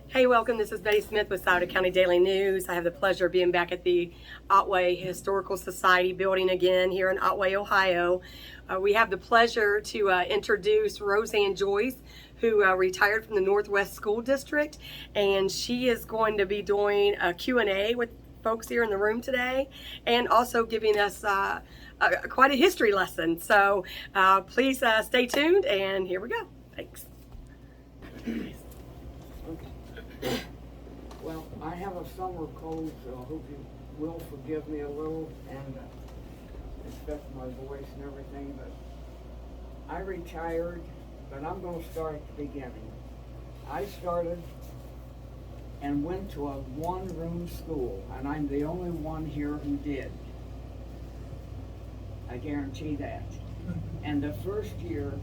Hey, welcome. This is Betty Smith with Sauter County Daily News. I have the pleasure of being back at the Otway Historical Society building again here in Otway, Ohio. We have the pleasure to introduce Roseanne Joyce, who retired from the Northwest School District, and she is going to be doing a Q&A with folks here in the room today, and also giving us quite a history lesson. So please stay tuned, and here we go. Thanks. Well, I have a summer cold, so I hope you will forgive me a little and respect my voice and everything, but I retired, but I'm going to start at the beginning. I started and went to a one-room school, and I'm the only one here who did. I guarantee that. And the first year,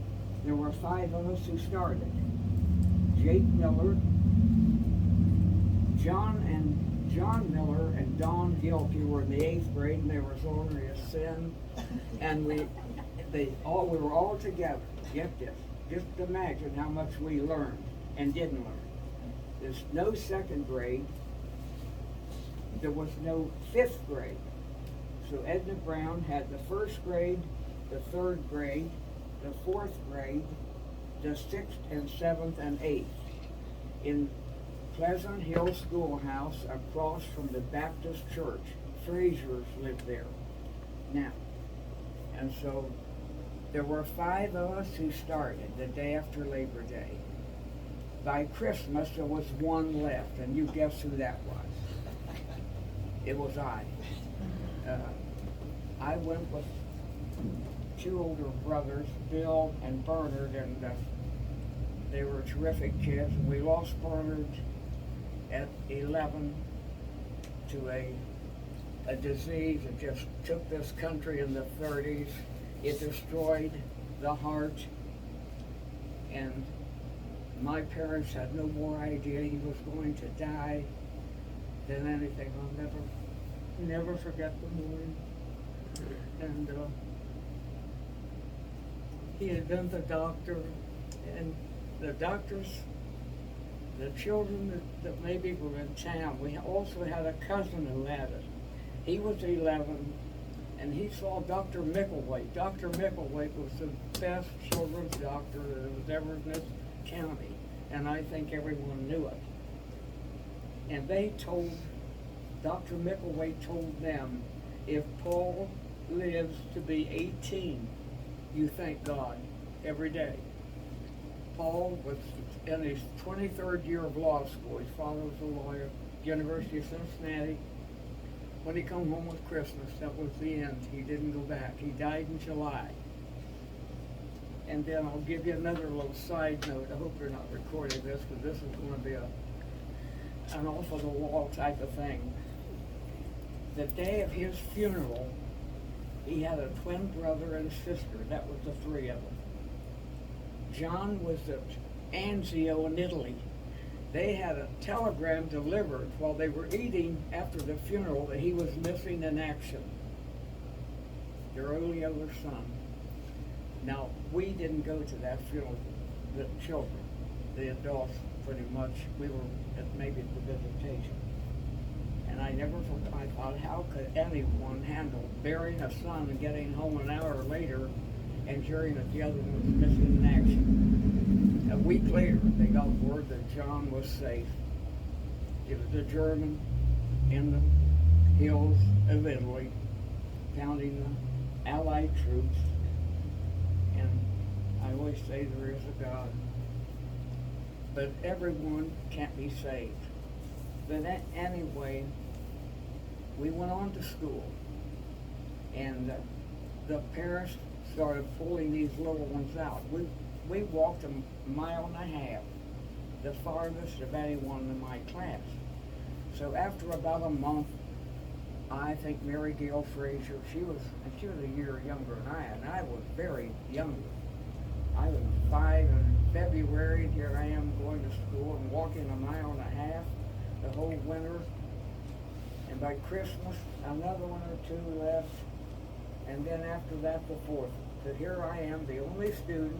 there were 5 of us who started. Jake Miller, John Miller and Don Gilkey were in the 8th grade, and they were as ornery as sin. And we were all together. Get this. Just imagine how much we learned and didn't learn. There's no 2nd grade. There was no 5th grade. So Edna Brown had the 1st grade, the 3rd grade, the 4th grade, the 6th and 7th and 8th. In Pleasant Hill Schoolhouse across from the Baptist Church. Frasers lived there. Now, and so there were 5 of us who started the day after Labor Day. By Christmas, there was 1 left, and you guess who that was? It was I. I went with 2 older brothers, Bill and Bernard, and they were terrific kids. We lost Bernard at 11 to a disease that just took this country in the 30s. It destroyed the heart, and my parents had no more idea he was going to die than anything. I'll never forget the morning. And he had been the doctor, and the doctors, the children that maybe were in town, we also had a cousin who had it. He was 11, and he saw Dr. Micklethwait. Dr. Micklethwait was the best children's doctor that was ever in this county, and I think everyone knew it. And Dr. Micklethwait told them, if Paul lives to be 18, you thank God every day. Paul was in his 23rd year of law school. His father was a lawyer at the University of Cincinnati. When he come home with Christmas, that was the end. He didn't go back. He died in July. And then I'll give you another little side note. I hope you're not recording this, but this is going to be an off-of-the-wall type of thing. The day of his funeral, he had a twin brother and sister. That was the 3 of them. John was at Anzio in Italy. They had a telegram delivered while they were eating after the funeral that he was missing in action. Their only other son. Now, we didn't go to that funeral, the children, the adults pretty much. We were maybe at the visitation. And I never forgot, I thought, how could anyone handle burying a son and getting home an hour later and hearing that the other one was missing in action? A week later, they got word that John was safe. It was a German in the hills of Italy, pounding the Allied troops. And I always say there is a God. But everyone can't be saved. But anyway, we went on to school, and the parents started pulling these little ones out. We walked a mile and a half, the farthest of anyone in my class. So after about a month, I think Mary Gail Frazier, she was a year younger than I am, and I was very young. I was 5 in February, and here I am going to school and walking a mile and a half the whole winter. And by Christmas, another 1 or 2 left, and then after that, the 4th. So here I am, the only student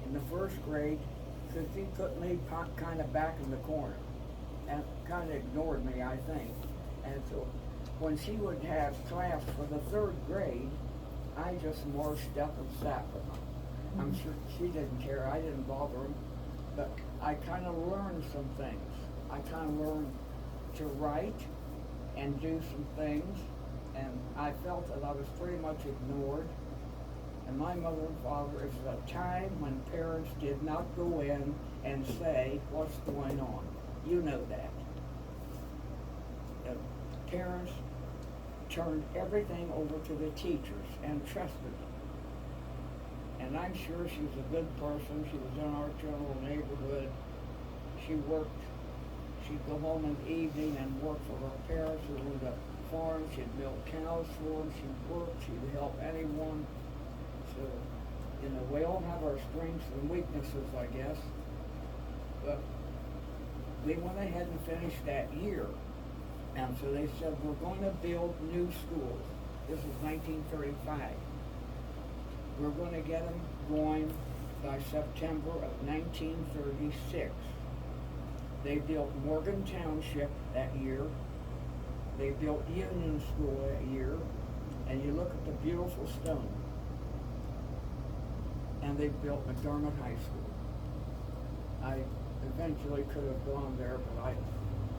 in in the first grade, because he put me kind of back in the corner and kind of ignored me, I think. And so when she would have class for the third grade, I just marched up and sat with them. I'm sure she didn't care, I didn't bother them, but I kind of learned some things. I kind of learned to write and do some things, and I felt that I was pretty much ignored. And my mother and father, it was a time when parents did not go in and say, what's going on? You know that. The parents turned everything over to the teachers and trusted them. And I'm sure she was a good person. She was in our general neighborhood. She worked. She'd go home in the evening and work for her parents who owned a farm. She'd milk cows for them. She'd work. She'd help anyone. So, you know, we all have our strengths and weaknesses, I guess. But we went ahead and finished that year. And so they said, we're going to build new schools. This is 1935. We're going to get them going by September of 1936. They built Morgan Township that year. They built Union School that year. And you look at the beautiful stone. And they built McDermott High School. I eventually could have gone there, but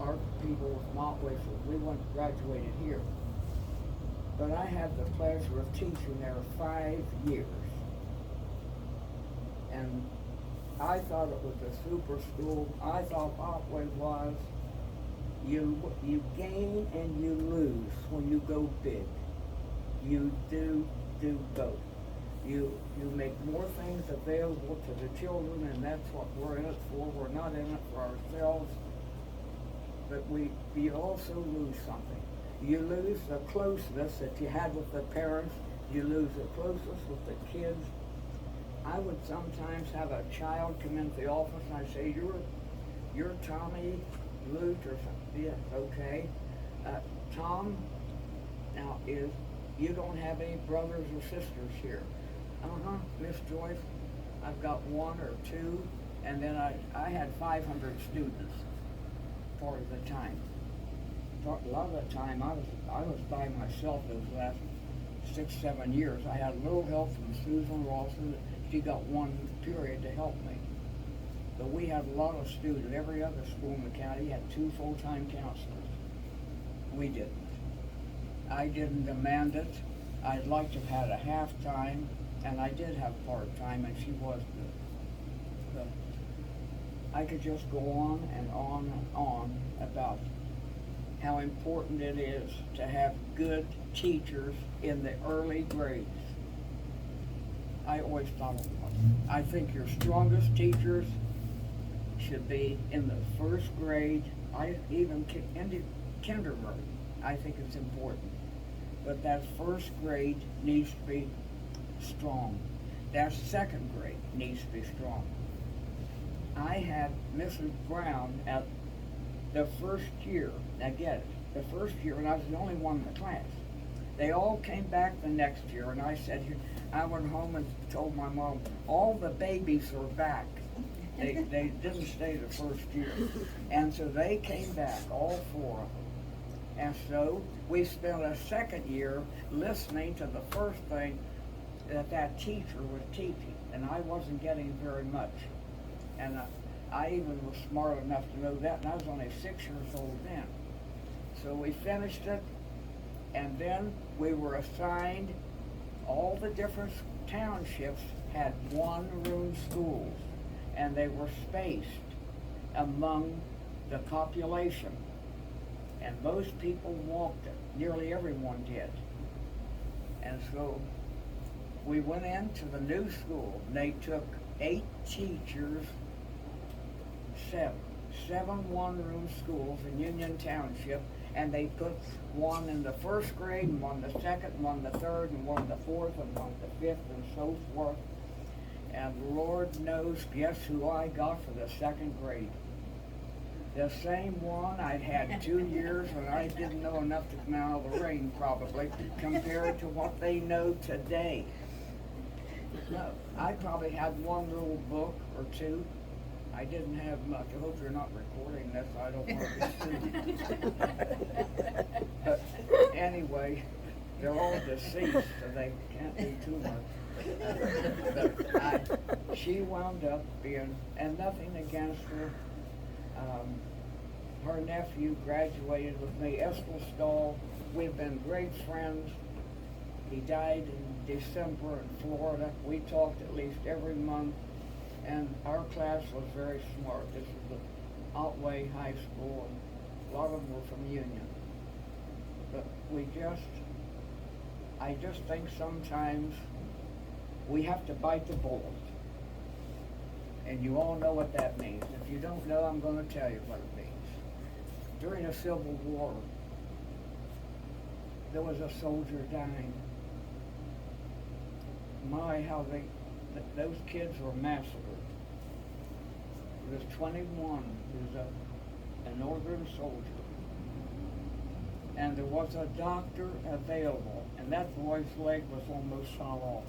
our people from Otway, we graduated here. But I had the pleasure of teaching there 5 years. And I thought it was a super school. I thought Otway was, you gain and you lose when you go big. You do both. You make more things available to the children, and that's what we're in it for. We're not in it for ourselves, but you also lose something. You lose the closeness that you had with the parents. You lose the closeness with the kids. I would sometimes have a child come into the office and I'd say, you're Tommy Lute or something. Yes, okay. Tom, now you don't have any brothers or sisters here. Miss Joyce, I've got 1 or 2, and then I had 500 students part of the time. A lot of the time I was by myself those last 6-7 years. I had a little help from Susan Rawson. She got 1 period to help me. But we had a lot of students. Every other school in the county had 2 full-time counselors. We didn't. I didn't demand it. I'd like to have had a half-time, and I did have part-time, and she was good. I could just go on and on and on about how important it is to have good teachers in the early grades. I always thought it was. I think your strongest teachers should be in the first grade, even into kindergarten. I think it's important. But that first grade needs to be strong. That second grade needs to be strong. I had Mrs. Brown at the first year. Now get it, the first year, and I was the only one in the class. They all came back the next year, and I said, I went home and told my mom, all the babies are back. They didn't stay the first year. And so they came back, all 4 of them. And so we spent a second year listening to the first thing that teacher was teaching, and I wasn't getting very much. And I even was smart enough to know that, and I was only 6 years old then. So we finished it, and then we were assigned, all the different townships had 1-room schools, and they were spaced among the population. And most people walked it. Nearly everyone did. And so we went into the new school, and they took 8 teachers, 7 1-room schools in Union Township, and they put 1 in the first grade, and 1 the second, 1 the third, and 1 the fourth, and 1 the fifth, and so forth. And Lord knows, guess who I got for the second grade? The same one I'd had 2 years, and I didn't know enough to come out of the rain, probably, compared to what they know today. No, I probably had one little book or two. I didn't have much. I hope you're not recording this. I don't want to be sued. But anyway, they're all deceased, so they can't do too much. But she wound up being, and nothing against her. Her nephew graduated with me, Estel Stahl. We've been great friends. He died in December in Florida. We talked at least every month, and our class was very smart. This is the Otway High School, and a lot of them were from Union. But I just think sometimes we have to bite the bullet. And you all know what that means. If you don't know, I'm going to tell you what it means. During the Civil War, there was a soldier dying. My, how those kids were massacred. There was 21 who was a northern soldier. And there was a doctor available, and that boy's leg was almost shot off.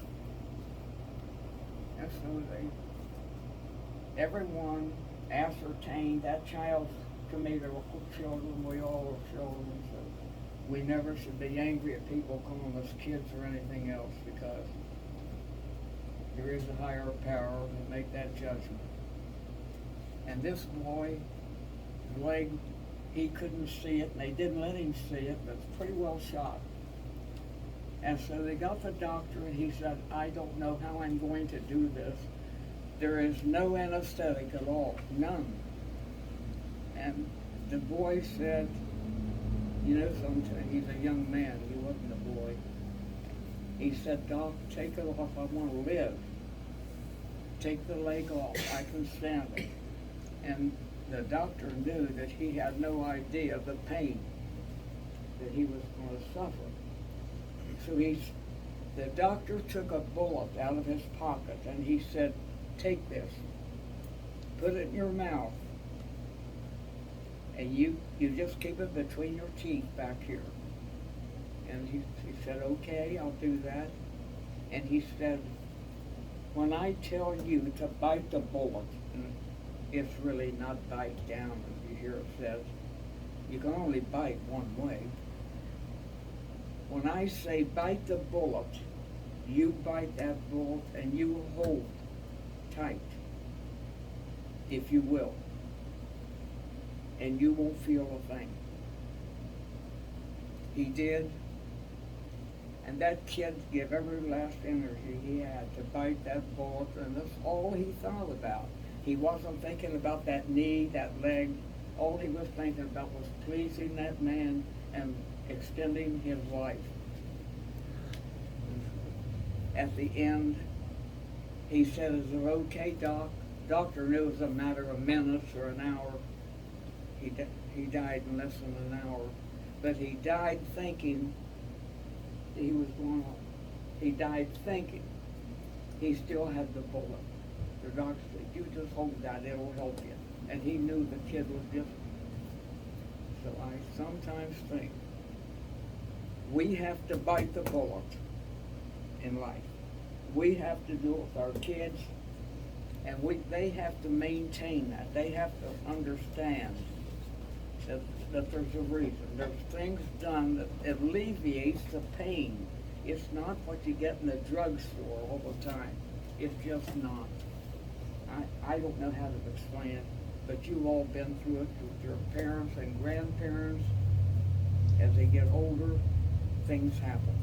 And so everyone ascertained that child's, to me, they were children, we all were children, so we never should be angry at people calling us kids or anything else, because there is a higher power to make that judgment. And this boy, his leg, he couldn't see it, and they didn't let him see it, but it's pretty well shot. And so they got the doctor, and he said, I don't know how I'm going to do this. There is no anesthetic at all, none. And the boy said, you know something, he's a young man, he wasn't a boy. He said, Doc, take it off, I want to live. Take the leg off, I can stand it. And the doctor knew that he had no idea the pain that he was going to suffer. So the doctor took a bullet out of his pocket and he said, take this, put it in your mouth, and you just keep it between your teeth back here. And he said, okay, I'll do that. And he said, when I tell you to bite the bullet, and it's really not bite down, as you hear it says, you can only bite one way. When I say bite the bullet, you bite that bullet and you will hold tight, if you will, and you won't feel a thing. He did, and that kid gave every last energy he had to bite that bullet, and that's all he thought about. He wasn't thinking about that knee, that leg. All he was thinking about was pleasing that man and extending his life. At the end, he said, is it okay, Doc? Doctor knew it was a matter of minutes or an hour. He died in less than an hour. But he died thinking he was going on. He died thinking he still had the bullet. The doctor said, you just hold that, it'll help you. And he knew the kid was different. So I sometimes think we have to bite the bullet in life. We have to do it with our kids, and they have to maintain that. They have to understand that there's a reason. There's things done that alleviates the pain. It's not what you get in the drugstore all the time. It's just not. I don't know how to explain it, but you've all been through it with your parents and grandparents. As they get older, things happen.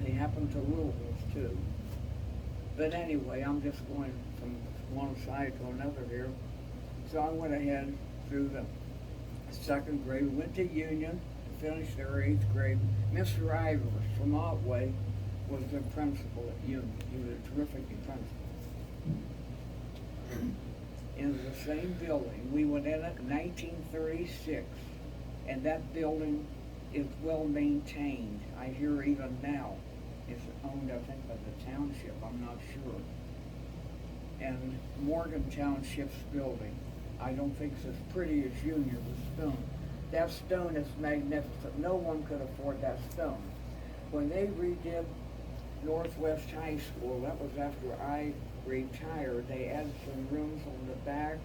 They happen to little ones too. But anyway, I'm just going from one side to another here. So I went ahead through the second grade, went to Union, finished their 8th grade. Mr. Ivers from Otway was the principal at Union. He was a terrific principal. In the same building, we went in it in 1936, and that building is well maintained. I hear even now it's owned, I think, by the township, I'm not sure. And Morgan Township's building, I don't think it's as pretty as Union with stone. That stone is magnificent. No one could afford that stone. When they redid Northwest High School, that was after I retired, they added some rooms on the back.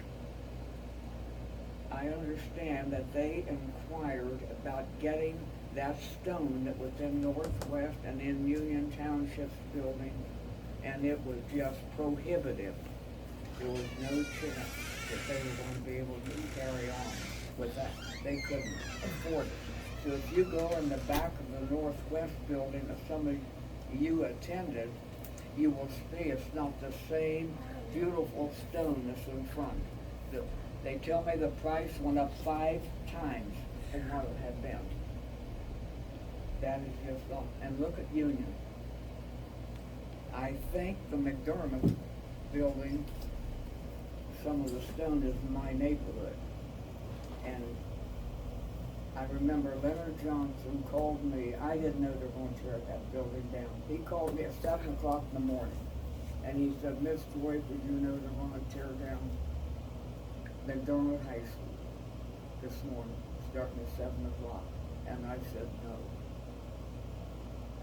I understand that they inquired about getting that stone that was in Northwest and in Union Township's building, and it was just prohibitive. There was no chance that they were going to be able to carry on with that. They couldn't afford it. So if you go in the back of the Northwest building that some of you attended, you will see it's not the same beautiful stone that's in front. They tell me the price went up 5 times from what it had been. That is just off. And look at Union. I think the McDermott building, some of the stone is in my neighborhood. And I remember Leonard Johnson called me. I didn't know they were going to tear that building down. He called me at 7 o'clock in the morning. And he said, Miss Joyce, did you know they're going to tear down McDermott High School this morning, starting at 7 o'clock? And I said no.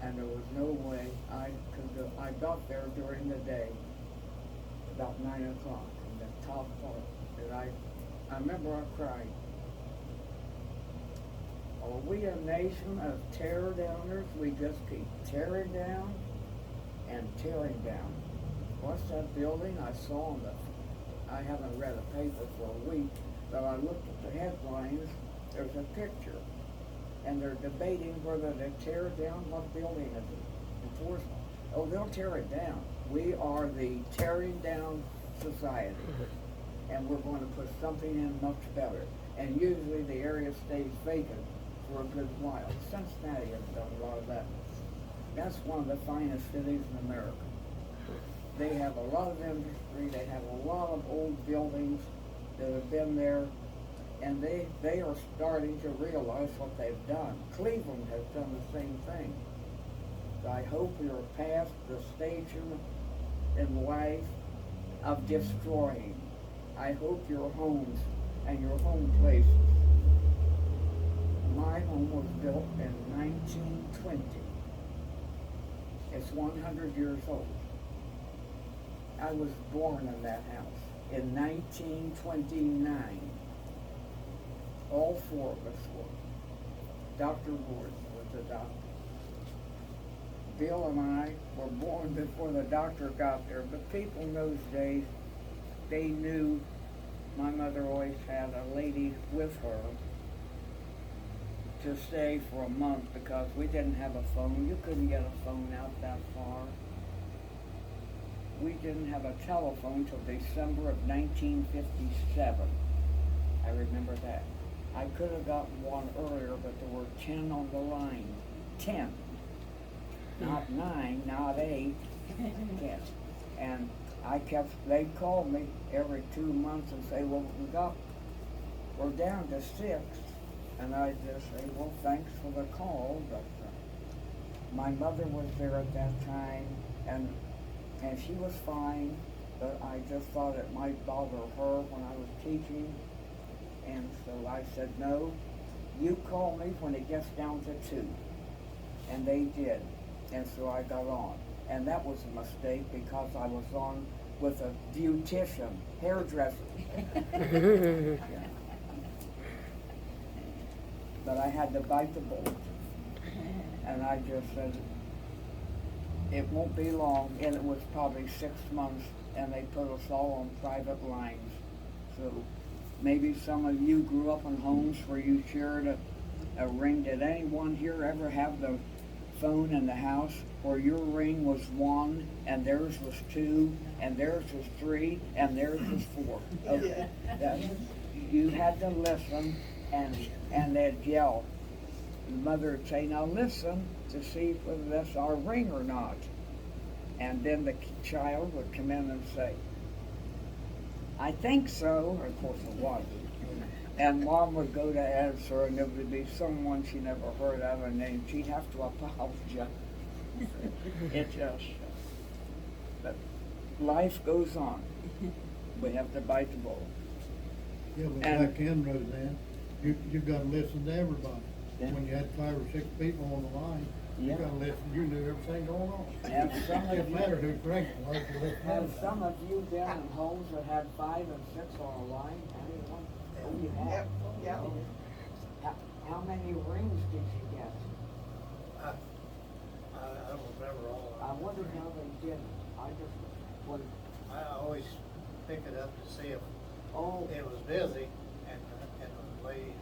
And there was no way I could go. I got there during the day, about 9 o'clock, in the top part. And I remember I cried. Are we a nation of terror downers? We just keep tearing down and tearing down. What's that building I saw on the, I haven't read a paper for a week, but I looked at the headlines, there's a picture, and they're debating whether to tear down, what building is it, in Portsmouth. Oh, they'll tear it down. We are the tearing down society, and we're going to put something in much better. And usually the area stays vacant for a good while. Cincinnati has done a lot of that. That's one of the finest cities in America. They have a lot of industry, they have a lot of old buildings that have been there, and they are starting to realize what they've done. Cleveland has done the same thing. So I hope we are past the stage in life of destroying. I hope your homes and your home places. My home was built in 1920. It's 100 years old. I was born in that house in 1929. All 4 of us were. Dr. Gordon was the doctor. Bill and I were born before the doctor got there, but people in those days, they knew my mother always had a lady with her to stay for a month because we didn't have a phone. You couldn't get a phone out that far. We didn't have a telephone till December of 1957. I remember that. I could have gotten one earlier, but there were 10 on the line. 10. Not 9, not 8, 10. And they'd call me every 2 months and say, well, we're down to 6. And I'd just say, well, thanks for the call, but my mother was there at that time, and she was fine, but I just thought it might bother her when I was teaching, and so I said, no, you call me when it gets down to 2, and they did, and so I got on, and that was a mistake because I was on with a beautician, hairdresser. Yeah. But I had to bite the bullet, and I just said, it won't be long, and it was probably 6 months, and they put us all on private lines. So maybe some of you grew up in homes where you shared a ring. Did anyone here ever have the phone in the house where your ring was 1, and theirs was 2, and theirs was 3, and theirs was 4? Okay. You had to listen, and they'd yell. The mother would say, now listen to see whether that's our ring or not. And then the child would come in and say, I think so. Of course it wasn't. And Mom would go to answer, and it would be someone she never heard of, and then she'd have to apologize. It just, but life goes on. We have to bite the bullet. Yeah, but And- back in, Roseanne, you gotta listen to everybody. Yeah. When you had 5 or 6 people on the line, You're gonna listen, you knew everything going on. Have some of It you, matter who's drinking, like you listen. have some of you been in homes that had 5 and 6 on a line? Anyone? Oh, you have? Yep. How many rings did you get? I don't remember all I of them. wonder how they did it. I just, what, I always pick it up to see if oh, it was busy, and the lady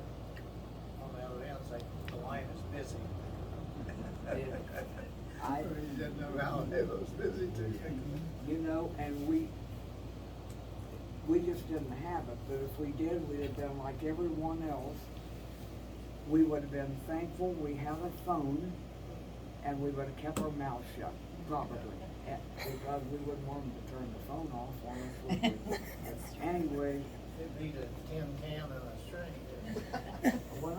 on the other end say, the line is busy. I, You didn't know how it was busy too. you know, and we just didn't have it, but if we did, we'd have been like everyone else. We would have been thankful we had a phone, and we would have kept our mouth shut, probably. Because we wouldn't want them to turn the phone off on us. Would we? Anyway, It beat a tin can and a string. when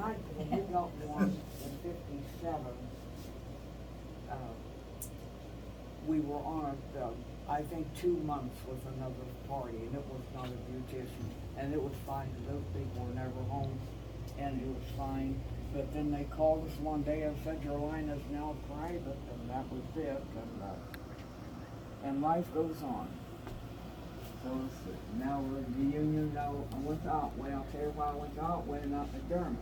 we got one in '57, we were on it, I think 2 months with another party, and it was not a beautician, and it was fine, those people were never home, and it was fine. But then they called us one day and said, your line is now private, and that was it, and life goes on. So now we're in the union, now I went to Otway, I'll tell you why I went to Otway and not McDermott.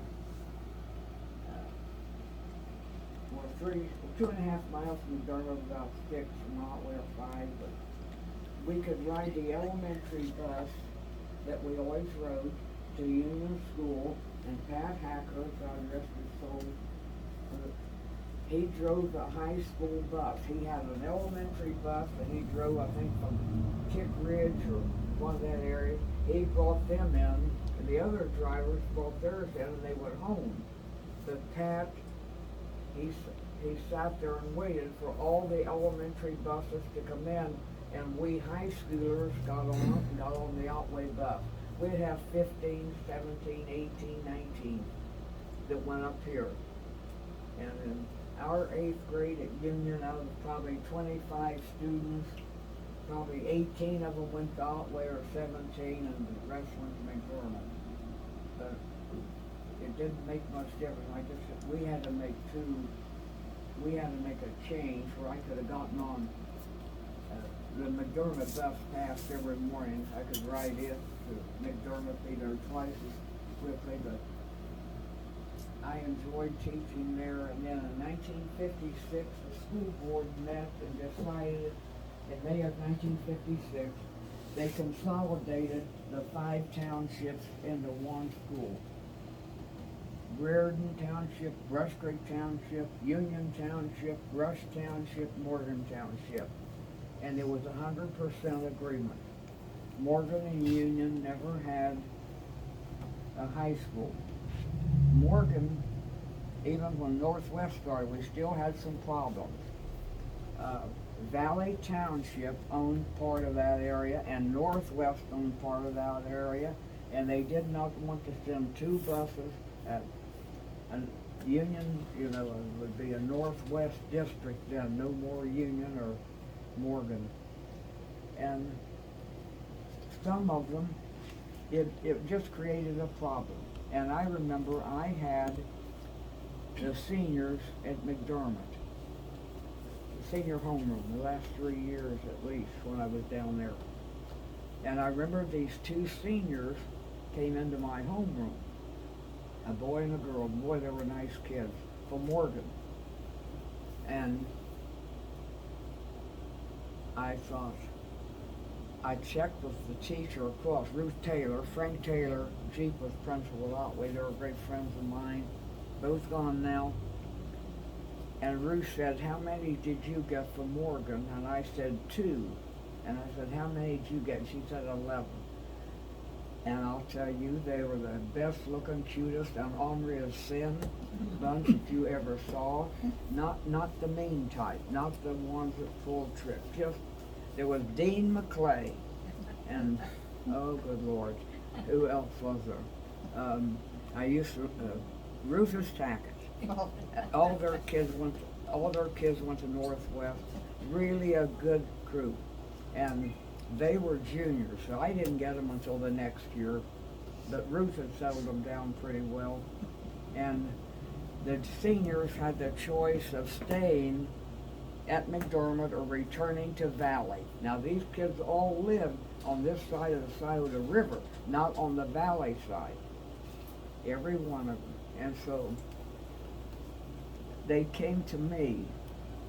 We're 2.5 miles from McDermott, about 6 from Otway or 5, but we could ride the elementary bus that we always rode to Union School, and Pat Hacker, God rest his soul, he drove the high school bus. He had an elementary bus that he drove, I think, from Chick Ridge or one of that area. He brought them in, and the other drivers brought theirs in, and they went home. But Pat, he sat there and waited for all the elementary buses to come in, and we high schoolers got on the Otway bus. We'd have 15, 17, 18, 19 that went up here. And in our 8th grade at Union, out of probably 25 students, probably 18 of them went to Otway, or 17, and the rest went to McDermott. But it didn't make much difference. Like I said, we had to make a change where I could have gotten on the McDermott bus passed every morning. I could ride it to McDermott, be there twice as quickly, but I enjoyed teaching there. And then in 1956, the school board met and decided in May of 1956, they consolidated the 5 townships into one school. Reardon Township, Brush Creek Township, Union Township, Rush Township, Morgan Township. And it was 100% agreement. Morgan and Union never had a high school. Morgan, even when Northwest started, we still had some problems. Valley Township owned part of that area, and Northwest owned part of that area, and they did not want to send 2 buses at Union, would be a Northwest district then, no more Union or Morgan. And some of them, it just created a problem. And I remember I had the seniors at McDermott, the senior homeroom, the last 3 years at least when I was down there. And I remember these 2 seniors came into my homeroom, a boy and a girl. Boy, they were nice kids, from Morgan. And I thought, I checked with the teacher across, Ruth Taylor, Frank Taylor. Jeep was principal at Otway. They were great friends of mine, both gone now. And Ruth said, how many did you get from Morgan? And I said 2. And I said, how many did you get? And she said 11. And I'll tell you, they were the best looking, cutest, and Omri of Sin bunch that you ever saw. Not the mean type, not the ones that pulled tricks. Just, there was Dean McClay, and oh good Lord, who else was there? I used to, Rufus Tackett. All their kids went to Northwest. Really a good group. And they were juniors, so I didn't get them until the next year. But Ruth had settled them down pretty well. And the seniors had the choice of staying at McDermott or returning to Valley. Now these kids all lived on this side of the river, not on the Valley side. Every one of them. And so they came to me.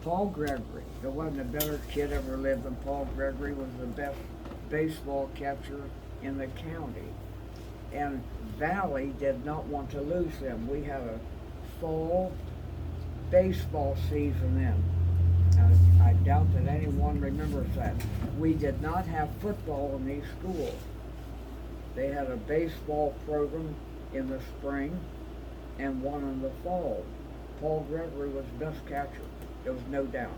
Paul Gregory, there wasn't a better kid ever lived than Paul Gregory, was the best baseball catcher in the county. And Valley did not want to lose him. We had a fall baseball season then. I doubt that anyone remembers that. We did not have football in these schools. They had a baseball program in the spring and one in the fall. Paul Gregory was best catcher. There was no doubt.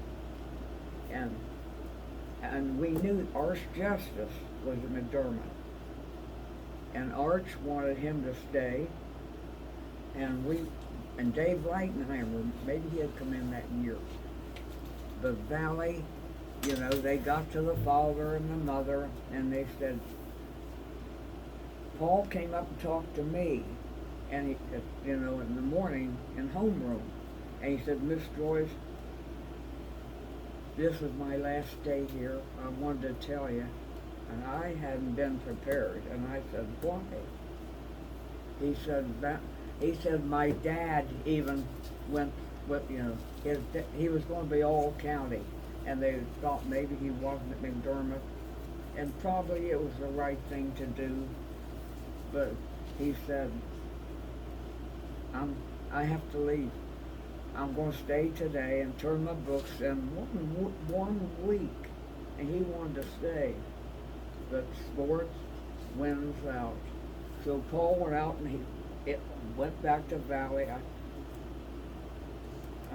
And we knew Arch Justice was at McDermott. And Arch wanted him to stay. And Dave Leitenheimer, maybe he had come in that year. The Valley, you know, they got to the father and the mother, and they said, Paul came up and talked to me, and he, you know, in the morning in homeroom, and he said, Miss Joyce, this is my last day here. I wanted to tell you, and I hadn't been prepared. And I said, why? He said my dad even went with, you know, he was going to be all county, and they thought maybe he wasn't at McDermott, and probably it was the right thing to do. But he said, I have to leave. I'm going to stay today and turn my books in 1 week. And he wanted to stay. But sports wins out. So Paul went out and he went back to Valley. I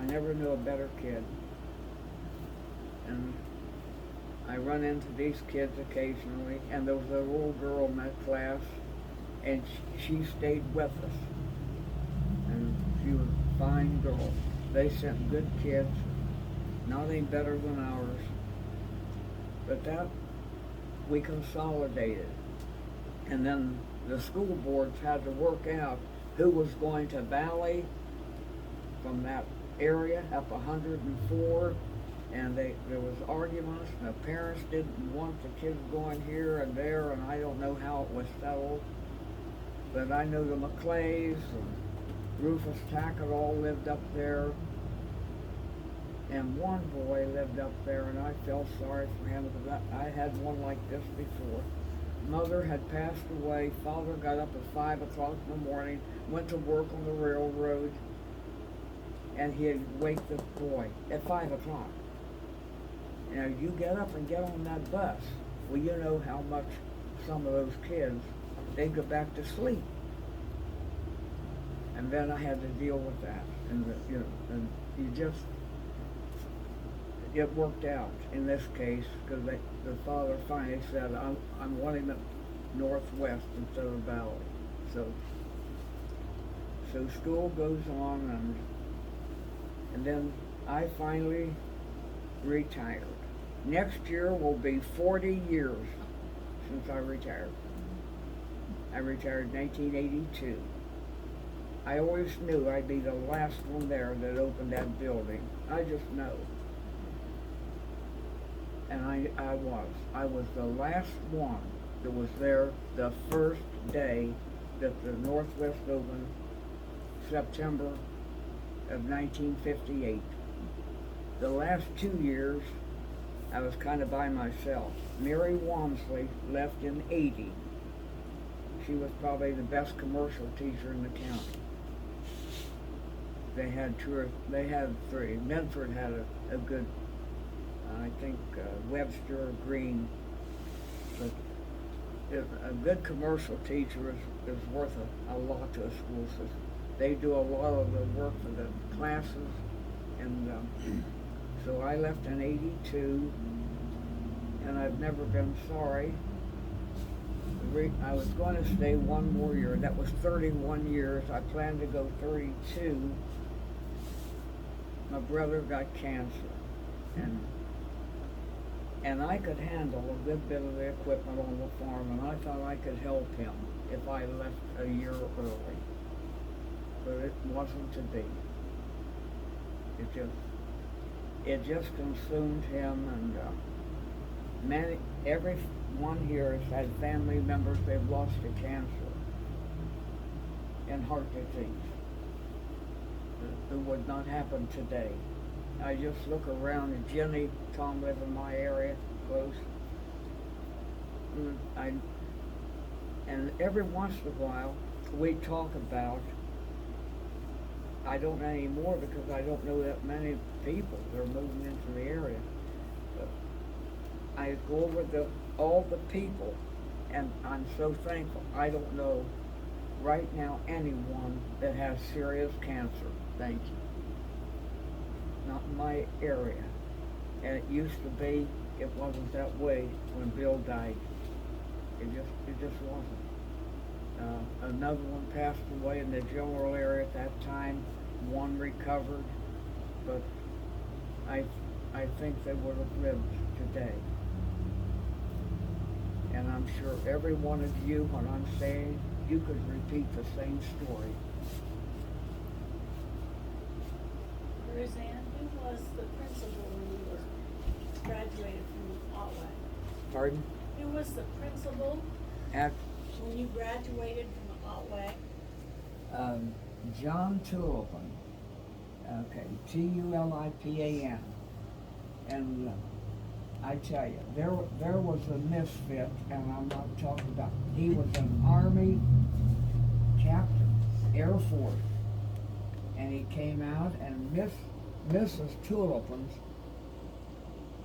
never knew a better kid. And I run into these kids occasionally, and there was a little girl in that class, and she stayed with us. And she was a fine girl. They sent good kids, not any better than ours. But that, we consolidated. And then the school boards had to work out who was going to Valley from that area up 104, and there was arguments, and the parents didn't want the kids going here and there, and I don't know how it was settled. But I know the McClays and Rufus Tackett all lived up there, and one boy lived up there, and I felt sorry for him because I had one like this before. Mother had passed away. Father got up at 5 o'clock in the morning, went to work on the railroad, and he'd wake the boy at 5 o'clock. You know, you get up and get on that bus. Well, you know how much some of those kids, they go back to sleep. And then I had to deal with that. And, it worked out in this case, because the father finally said, I'm wanting him at Northwest instead of Valley. So school goes on, and then I finally retired. Next year will be 40 years since I retired. I retired in 1982. I always knew I'd be the last one there that opened that building. I just know. And I was the last one that was there the first day that the Northwest opened, September of 1958. The last 2 years, I was kind of by myself. Mary Walmsley left in 80. She was probably the best commercial teacher in the county. They had three. Medford had a good, I think Webster or Green. But a good commercial teacher is worth a lot to a school system. They do a lot of the work for the classes, and so I left in 82, and I've never been sorry. I was going to stay one more year. That was 31 years. I planned to go 32. My brother got cancer, and I could handle a good bit of the equipment on the farm, and I thought I could help him if I left a year early. But it wasn't to be. it just consumed him, and everyone here has had family members they've lost to cancer and heart disease. It would not happen today. I just look around, and Jenny, Tom live in my area, close. And every once in a while, we talk about, I don't know anymore because I don't know that many people that are moving into the area. But I go over all the people, and I'm so thankful. I don't know right now anyone that has serious cancer. Thank you. Not in my area. And it used to be, it wasn't that way when Bill died. It just wasn't. Another one passed away in the general area at that time. One recovered, but I think they would have lived today. And I'm sure every one of you, when I'm saying, you could repeat the same story. Roseanne, who was the principal when you were graduated from Otway? Pardon? Who was the principal when you graduated from Otway? John Tulipan. Okay, Tulipan. And I tell you, there was a misfit, and I'm not talking about. He was an Army captain, Air Force, and he came out, and Mrs. Tulipan's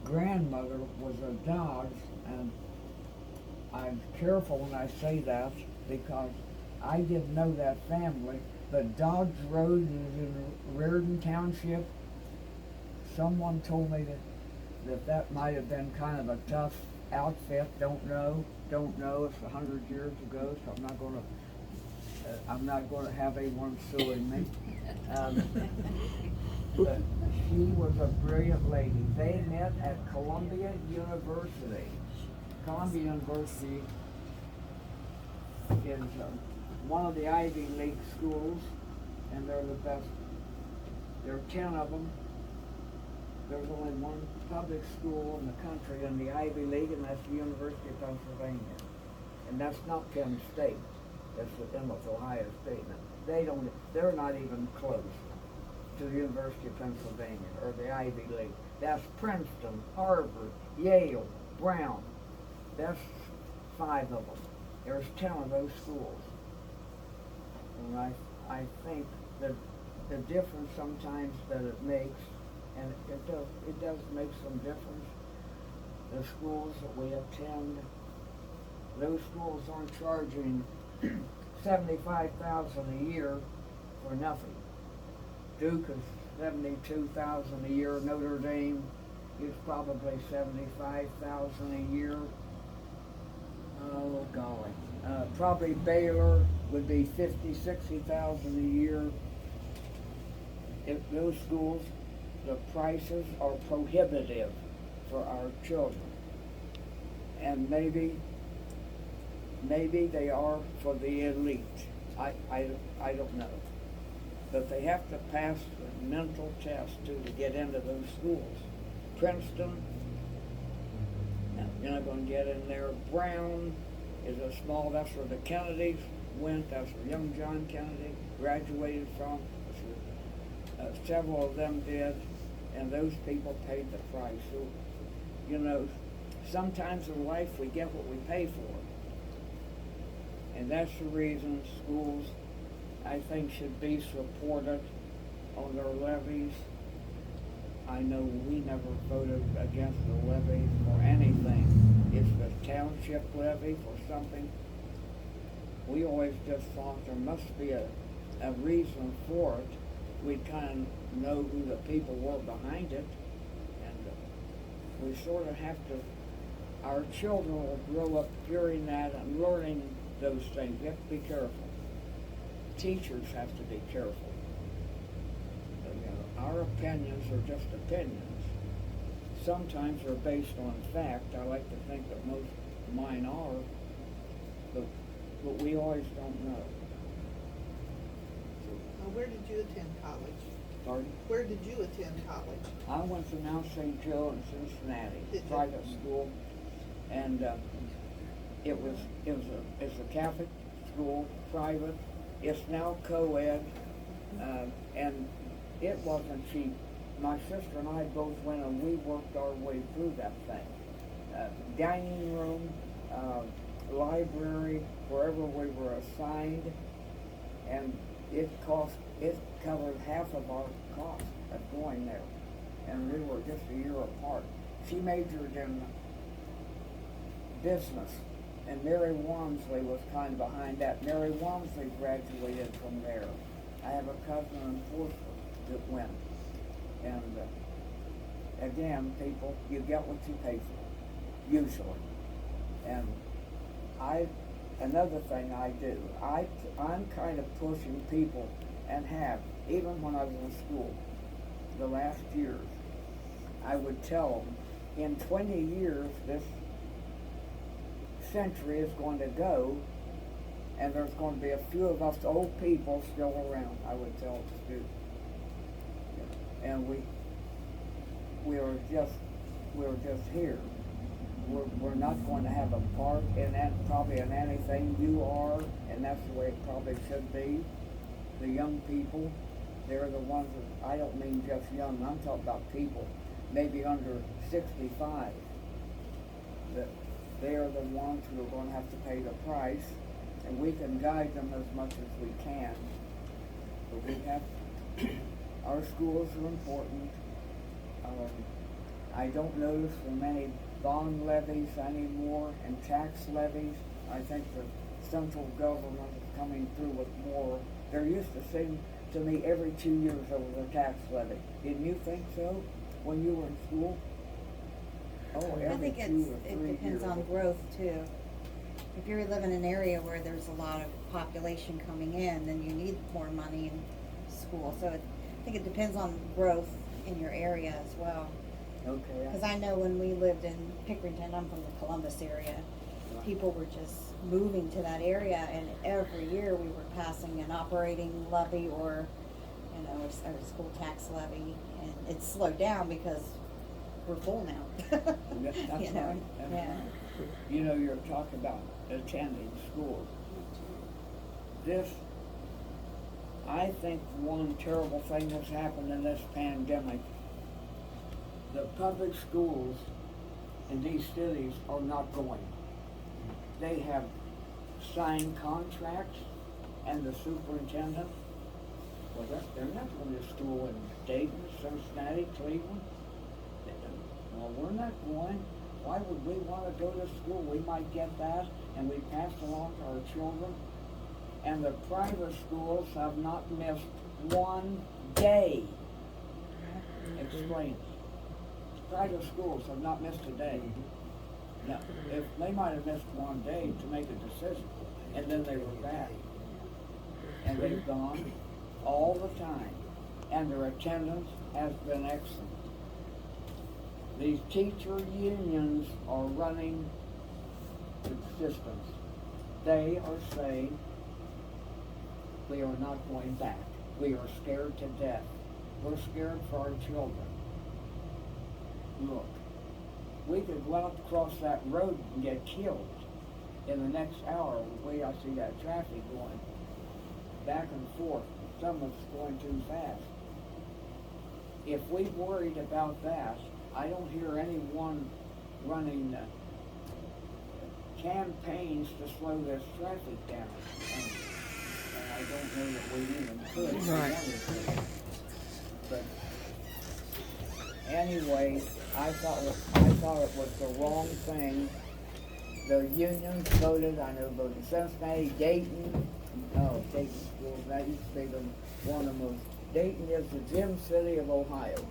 grandmother was a Dodge, and I'm careful when I say that because I didn't know that family, but Dodge Road is in Reardon Township. Someone told me that might have been kind of a tough outfit. Don't know. It's 100 years ago, so I'm not gonna have anyone suing me. But she was a brilliant lady. They met at Columbia University. Columbia University is one of the Ivy League schools, and they're the best. There are 10 of them. There's only one public school in the country in the Ivy League, and that's the University of Pennsylvania. And that's not Penn State. That's the Plymouth, Ohio State. They're not even close to the University of Pennsylvania or the Ivy League. That's Princeton, Harvard, Yale, Brown. That's 5 of them. There's 10 of those schools. And I think that the difference sometimes that it makes, and it does make some difference, the schools that we attend, those schools aren't charging $75,000 a year for nothing. Duke is $72,000 a year. Notre Dame is probably $75,000 a year. Oh golly. Probably Baylor would be $50,000-$60,000 a year. If those schools, the prices are prohibitive for our children. And maybe they are for the elite. I don't know. But they have to pass the mental test to get into those schools. Princeton, you're not going to get in there. Brown is that's where the Kennedys went. That's where young John Kennedy graduated from. Several of them did, and those people paid the price. So, sometimes in life we get what we pay for. And that's the reason schools, I think, should be supported on their levies. I know we never voted against the levy for anything. It's the township levy for something. We always just thought there must be a reason for it. We kind of know who the people were behind it. And we sort of have to, our children will grow up hearing that and learning those things. We have to be careful. Teachers have to be careful. Our opinions are just opinions. Sometimes they're based on fact. I like to think that most of mine are, but we always don't know. Where did you attend college? Pardon? Where did you attend college? I went to Mount St. Joe in Cincinnati, Did you? private school, and it's a Catholic school, private. It's now co-ed, and it wasn't cheap. My sister and I both went and we worked our way through that thing. Dining room, library, wherever we were assigned, and it covered half of our cost of going there. And we were just a year apart. She majored in business, and Mary Walmsley was kind of behind that. Mary Walmsley graduated from there. I have a cousin in Portsmouth that went. And again, people, you get what you pay for, usually. And another thing I do, I'm kind of pushing people, and have, even when I was in school, the last years, I would tell them, in 20 years, this century is going to go, and there's going to be a few of us old people still around, I would tell the students. And we're just here. We're not going to have a part in that, probably in anything you are, and that's the way it probably should be. The young people, they're the ones that, I don't mean just young, I'm talking about people, maybe under 65, that they are the ones who are going to have to pay the price, and we can guide them as much as we can. But we have, our schools are important. I don't notice there many bond levies anymore and tax levies. I think the central government is coming through with more. They're used to saying to me every 2 years over the tax levy. Didn't you think so when you were in school? Oh, I every think 2 or 3 it depends years. on growth too. If you live in an area where there's a lot of population coming in, then you need more money in school. So I think it depends on growth in your area as well. Okay. Because I know when we lived in Pickerington, I'm from the Columbus area, people were just moving to that area, and every year we were passing an operating levy or, you know, a school tax levy, and it slowed down because we're full now. That's You know, right. That's yeah. right. You know, you're talking about attending school. This, I think one terrible thing that's happened in this pandemic, the public schools in these cities are not going. They have signed contracts, and the superintendent, well, they're not going to school in Dayton, Cincinnati, Cleveland. Well, we're not going. Why would we want to go to school? We might get that, and we pass it along to our children. And the private schools have not missed one day. Explain. Private schools have not missed a day. Now, if they might have missed one day to make a decision, and then they were back. And they've gone all the time, and their attendance has been excellent. These teacher unions are running the systems. They are saying, we are not going back. We are scared to death. We're scared for our children. Look, we could go out across that road and get killed in the next hour the way I see that traffic going back and forth. Someone's going too fast. If we worried about that, I don't hear anyone running campaigns to slow this traffic down. And I don't know that we even could. if we Right. wanted to. But anyway, I thought it was the wrong thing. The unions voted, I know, voted Cincinnati, Dayton. Oh, Dayton schools, that used to be one of the most. Dayton is the gym city of Ohio.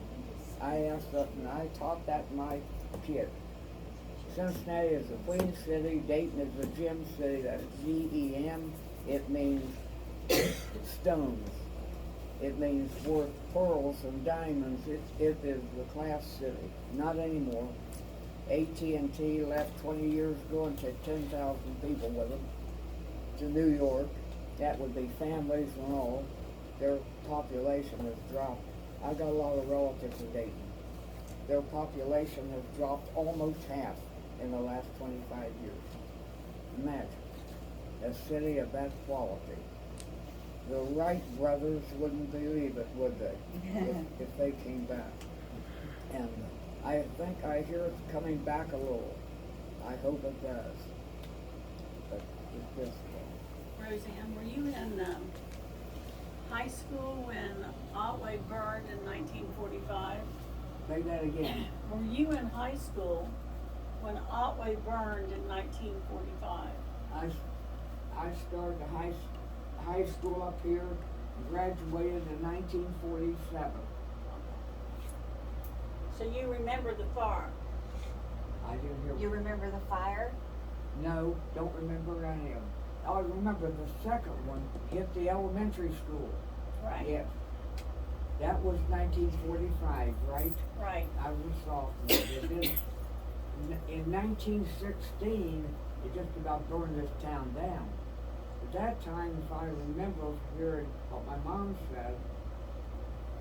I asked that, and I taught that to my kid. Cincinnati is the Queen City, Dayton is the gem city, that's G-E-M. It means stones. It means worth pearls and diamonds. It is the class city. Not anymore. AT&T left 20 years ago and took 10,000 people with them to New York. That would be families and all. Their population has dropped I got a lot of relatives in Dayton. Their population has dropped almost half in the last 25 years. Imagine, a city of that quality. The Wright brothers wouldn't believe it, would they, if they came back? And I think I hear it's coming back a little. I hope it does. But it's just, Roseanne, were you in high school when Otway burned in 1945? say that again. Were you in high school when Otway burned in 1945? I started high school up here, graduated in 1947. So you remember the fire? I didn't hear. You remember the fire? No, don't remember any of them. I remember the second one hit the elementary school. Right. Yes. That was 1945, right? Right. I was a sophomore. In 1916, it just about burned this town down. At that time, if I remember hearing what my mom said,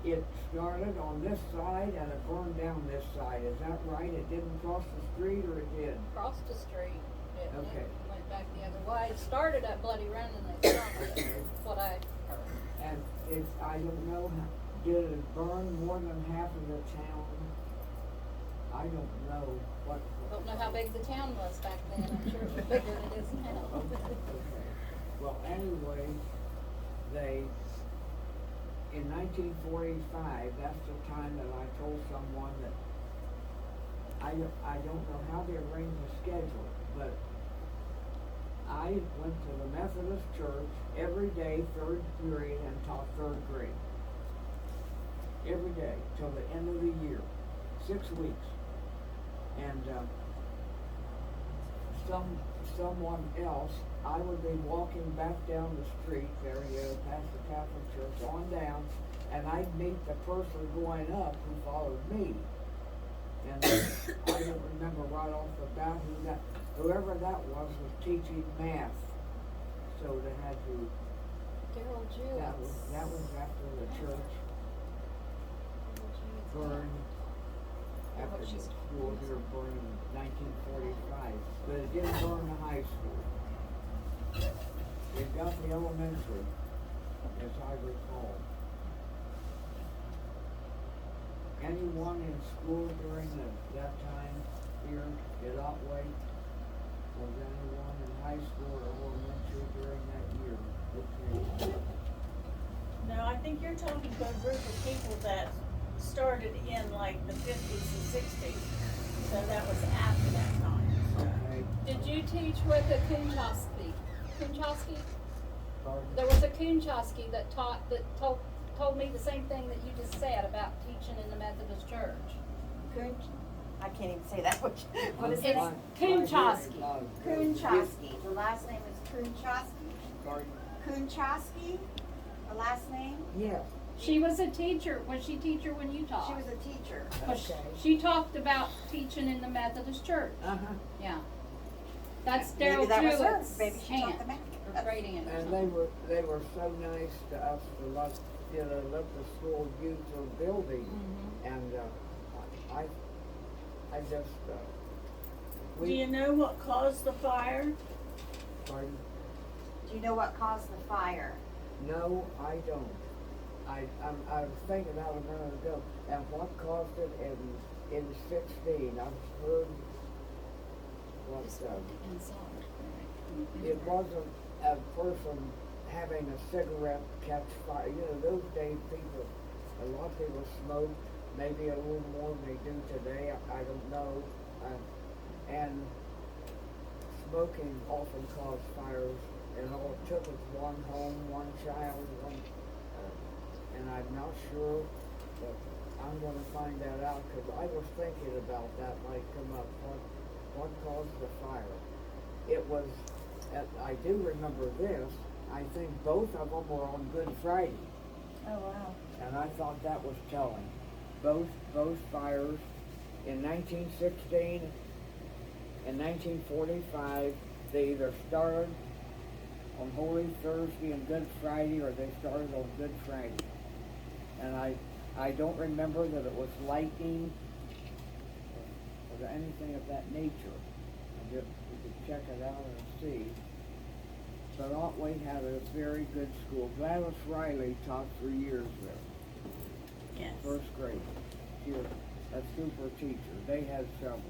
it started on this side and it burned down this side. Is that right? It didn't cross the street, or it did? Across the street. It Okay. went back the other way. It started at Bloody Run and they stopped it. That's what I heard. And if I don't know, did it burn more than half of the town? I don't know what. Don't know how big the town was back then. I'm sure it was bigger than it is now. Okay. Well, anyway, in 1945, that's the time that I told someone that I don't know how they arranged the schedule, but I went to the Methodist church every day, third period, and taught third grade. Every day, till the end of the year, 6 weeks. And someone else, I would be walking back down the street there, past the Catholic church, on down, and I'd meet the person going up who followed me. And I don't remember right off the bat whoever that was teaching math. So they had to, Daryl Jewett. that was after the church burned, after the school here burned in 1945. But it didn't burn the high school. It got the elementary, as I recall. Anyone in school during that time here at Otway? Was anyone in high school or elementary during that year? Okay. No, I think you're talking to a group of people that started in like the 50s and 60s. So that was after that time. Okay. Did you teach with a Kunchowski? Kunchowski? Pardon? There was a Kunchowski that told me the same thing that you just said about teaching in the Methodist church. I can't even say that. What is it? It's Kunchowski. Kunchowski. The last name is Kunchowski. Pardon? Kunchowski, the last name. Yes. She was a teacher. Was she teacher when you taught? She was a teacher. Okay. She talked about teaching in the Methodist church. Uh-huh. Yeah. That's Maybe Daryl that was her. Jewett's Maybe she taught aunt, the math. or great aunt or And something. they were so nice to us to let the school use their building. Mhm. And I just Do you know what caused the fire? pardon? Do you know what caused the fire? No, I don't. I was thinking that a minute ago, and what caused it in 16? I've heard what it wasn't a person having a cigarette catch fire. You know, those days a lot of people smoked, maybe a little more than they do today. I don't know. And smoking often caused fires, and all it took was one home, one child, and I'm not sure, but I'm going to find that out, because I was thinking about that when it come up. What caused the fire? It was, I do remember this, I think both of them were on Good Friday. Oh, wow. And I thought that was telling. Both fires in 1916 and 1945, they either started on Holy Thursday and Good Friday, or they started on Good Friday. And I I don't remember that it was lightning or anything of that nature. We could check it out and see. But Otway had a very good school. Gladys Riley taught for years there, Yes. first grade. She was a super teacher. They had several.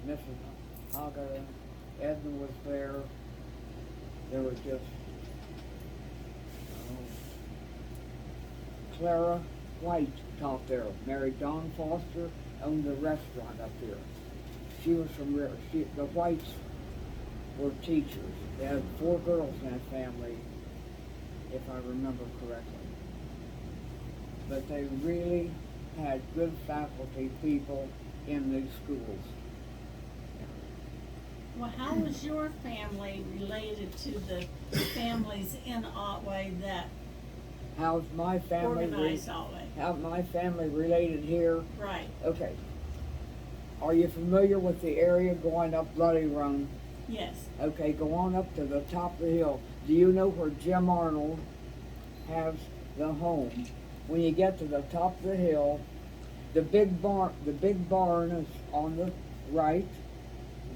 Mrs. Haga, Edna was there. There was just Clara White taught there. Mary Dawn Foster owned the restaurant up here. She was from the Whites were teachers. They had 4 girls in that family, if I remember correctly. But they really had good faculty people in these schools. Well, how was your family related to the families in Otway that How's my family? organized Otway? How my family related here? Right, Okay. Are you familiar with the area going up Bloody Run? yes. Okay, go on up to the top of the hill. Do you know where Jim Arnold has the home? When you get to the top of the hill, the big barn is on the right.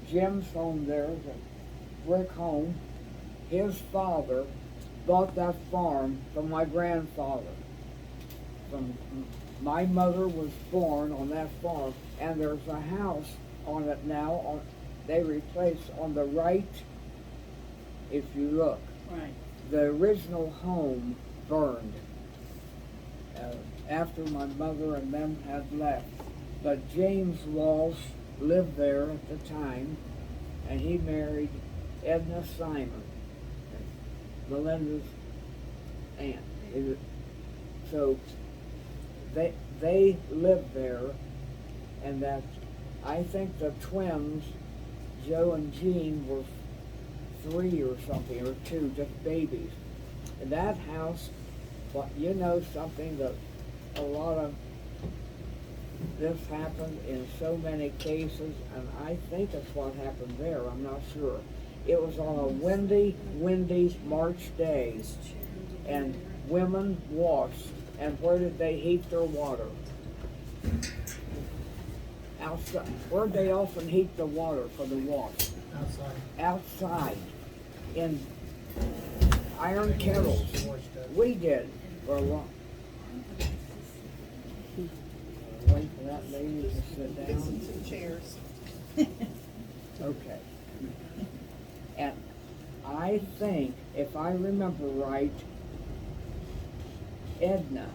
Jim's home there is a brick home. His father bought that farm from my grandfather. My mother was born on that farm, and there's a house on it now. They replaced on the right, if you look. Right. The original home burned after my mother and them had left. But James Walsh lived there at the time, and he married Edna Simon, Melinda's aunt. So they lived there, and that I think the twins, Joe and Jean, were 3 or something, or 2, just babies. And that house, but you know something, that a lot of this happened in so many cases, and I think that's what happened there, I'm not sure. It was on a windy March day, and women washed, and where did they heat their water? Outside. Where'd they often heat the water for the wash? Outside. In iron kettles. We did for a long. Wait for that lady to sit Fix down. some chairs. Okay. And I think, if I remember right, Edna,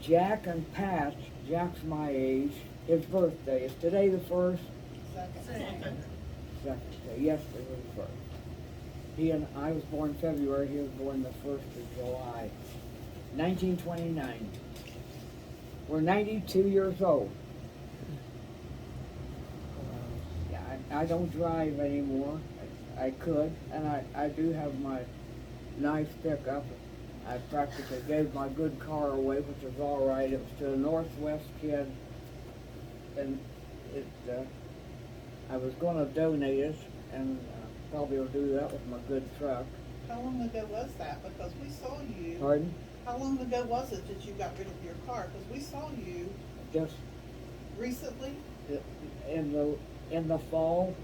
Jack and Pat, Jack's my age, his birthday is today the 1st? Second. Second day, yesterday was the 1st. He and I was born February, he was born the 1st of July, 1929. We're 92 years old. Yeah, I don't drive anymore. I could, and I do have my nice pickup. I practically gave my good car away, which is all right. It was to a Northwest kid, and I was going to donate it, and probably will do that with my good truck. How long ago was that? Because we saw you. Pardon? How long ago was it that you got rid of your car? Because we saw you Just recently. in the fall.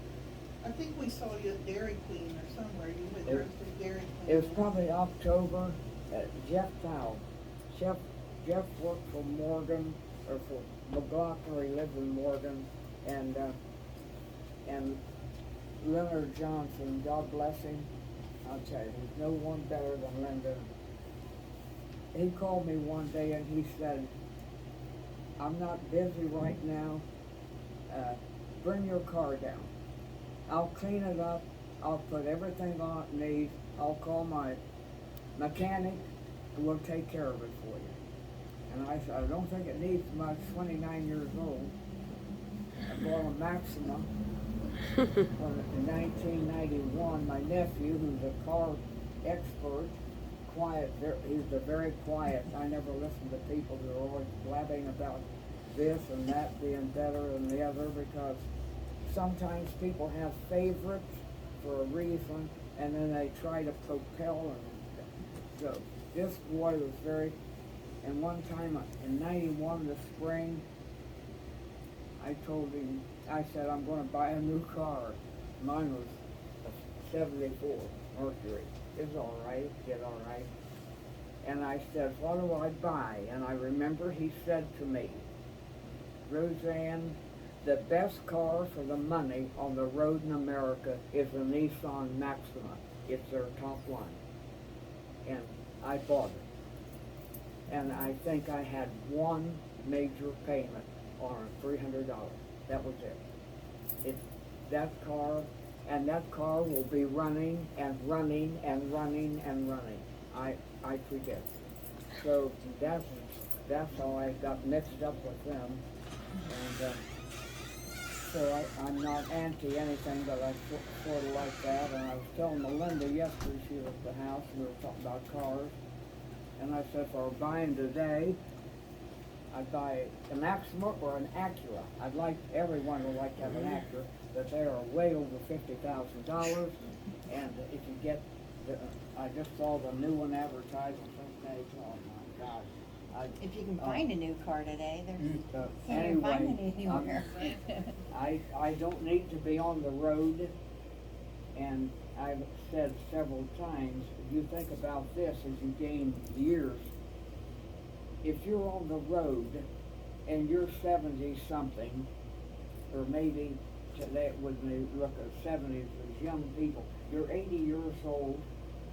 I think we saw you at Dairy Queen or somewhere. You went It- there through Dairy Queen. It was probably October. Jeff Powell. Jeff worked for Morgan, or for McLaughlin, or he lived in Morgan, and Leonard Johnson, God bless him. I'll tell you, there's no one better than Linda. He called me one day and he said, I'm not busy right now. Bring your car down. I'll clean it up. I'll put everything on it needs. I'll call my mechanic and we'll take care of it for you. And I said, I don't think it needs much, 29 years old. I bought a Maxima in 1991. My nephew, who's a car expert, he's a very quiet. I never listen to people who are always blabbing about this and that being better than the other, because sometimes people have favorites for a reason, and then they try to propel and go. This boy was very And one time in '91, the spring, I told him, I said, I'm gonna buy a new car. Mine was a '74 Mercury. It's all right, did all right. And I said, what do I buy? And I remember he said to me, Roseanne, the best car for the money on the road in America is a Nissan Maxima. It's their top line. And I bought it. And I think I had one major payment on it, $300. That was it. That car will be running and running and running and running. I forget. So that's how I got mixed up with them. And so I'm not anti anything, but I sort of like that. And I was telling Melinda yesterday, she was at the house, and we were talking about cars. And I said, for buying today, I'd buy a Maxima or an Acura. I'd like, everyone would like to have an Acura, but they are way over $50,000. And if you get, I just saw the new one advertised on some page. Oh my God! If you can find a new car today, there's can't even Anyway, find it anywhere. I don't need to be on the road, and I've said several times, if you think about this as you gain years, if you're on the road and you're 70-something, or maybe today when they look at 70s as young people, you're 80 years old,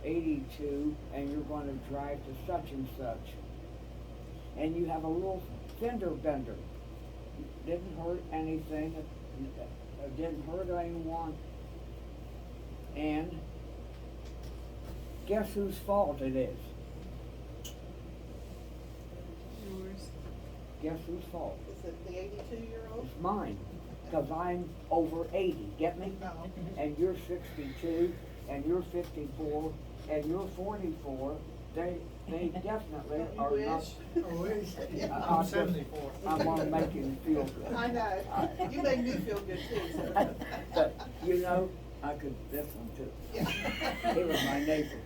82, and you're going to drive to such and such, and you have a little fender bender. Didn't hurt anything, it didn't hurt anyone, and guess whose fault it is? Yours. Guess whose fault? Is it the 82-year-old? It's mine, because I'm over 80, get me? No. And you're 62, and you're 54, and you're 44, they definitely Don't you are not. wish? I'm 74. I want to make you feel good. I know. You make me feel good too, so. But, you know, I could, this one too. Yeah. He was my neighbor.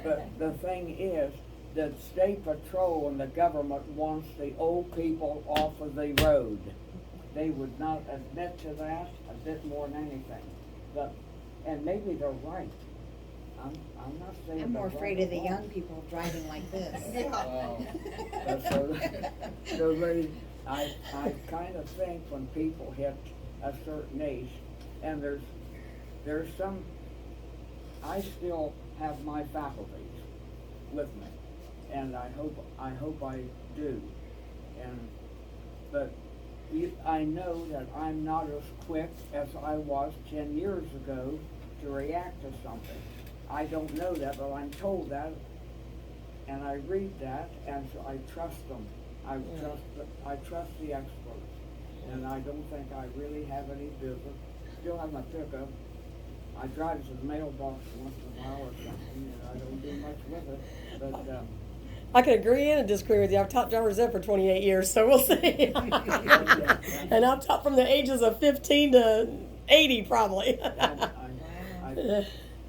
But the thing is, the state patrol and the government wants the old people off of the road. They would not admit to that a bit more than anything. But, and maybe they're right. I'm not saying I'm more they're afraid right of the or young wrong. people driving like this. So I kind of think when people hit a certain age, and there's some, I still have my faculties with me, and I hope I do, but I know that I'm not as quick as I was 10 years ago to react to something. I don't know that, but I'm told that, and I read that, and so I trust them. I trust the experts, and I don't think I really have any business. Still have my pickup. I drive it to the mailbox once in a while or something, and I don't do much with it, but, I can agree and disagree with you. I've taught driver's ed for 28 years, so we'll see. And I've taught from the ages of 15 to 80 probably.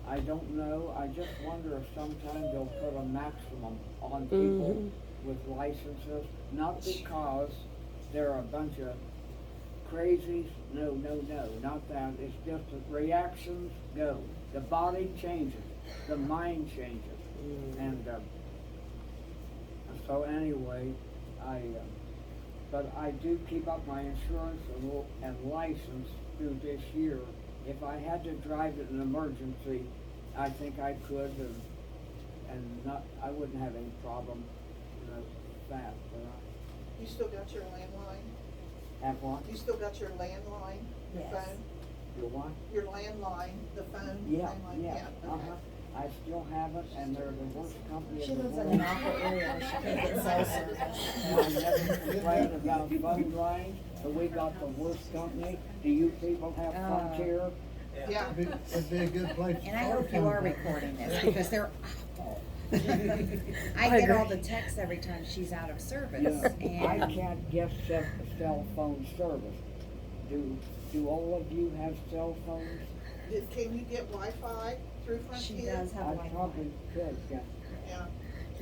I don't know. I just wonder if sometime they'll put a maximum on people with licenses, not because they're a bunch of crazies. No, not that. It's just that reactions go. The body changes, the mind changes, and so anyway, but I do keep up my insurance and license through this year. If I had to drive it in an emergency, I think I could, I wouldn't have any problem with that. But You still got your landline? have what? You still got your landline, your Yes. phone? Your what? Your landline, the phone? Yeah, landline? yeah. Okay. I still have it, and they're the worst company She in the lives in world. an awful area where she can't get cell service. I never complained about phone lines, but we got the worst company. Do you people have Frontier? Yeah. It'd be a good place to And I start hope you are from. recording this because they're awful. I get all the texts every time she's out of service, Yeah, I and can't get cell phone service. Do all of you have cell phones? Can you get Wi-Fi through she Frontier? does have I Wi-Fi. probably could, yeah. Yeah.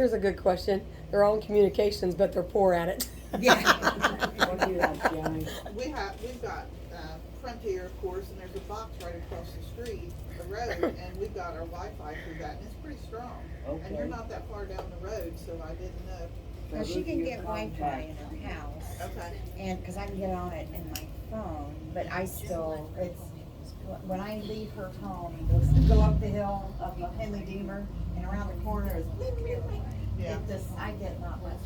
Here's a good question. They're all in communications, but they're poor at it. Yeah. What do you have, Johnny? We've got Frontier, of course, and there's a box right across the street, the road, and we've got our Wi-Fi through that, and it's pretty strong. And you're Okay. not that far down the road, so I didn't know. Well, So she who do can you get Wi-Fi in contact? her house, Okay. and, cause I can get on it in my phone, but I still, when I leave her home, go up the hill of Henley Deemer, and around the corner is Yeah. it just, I get not much.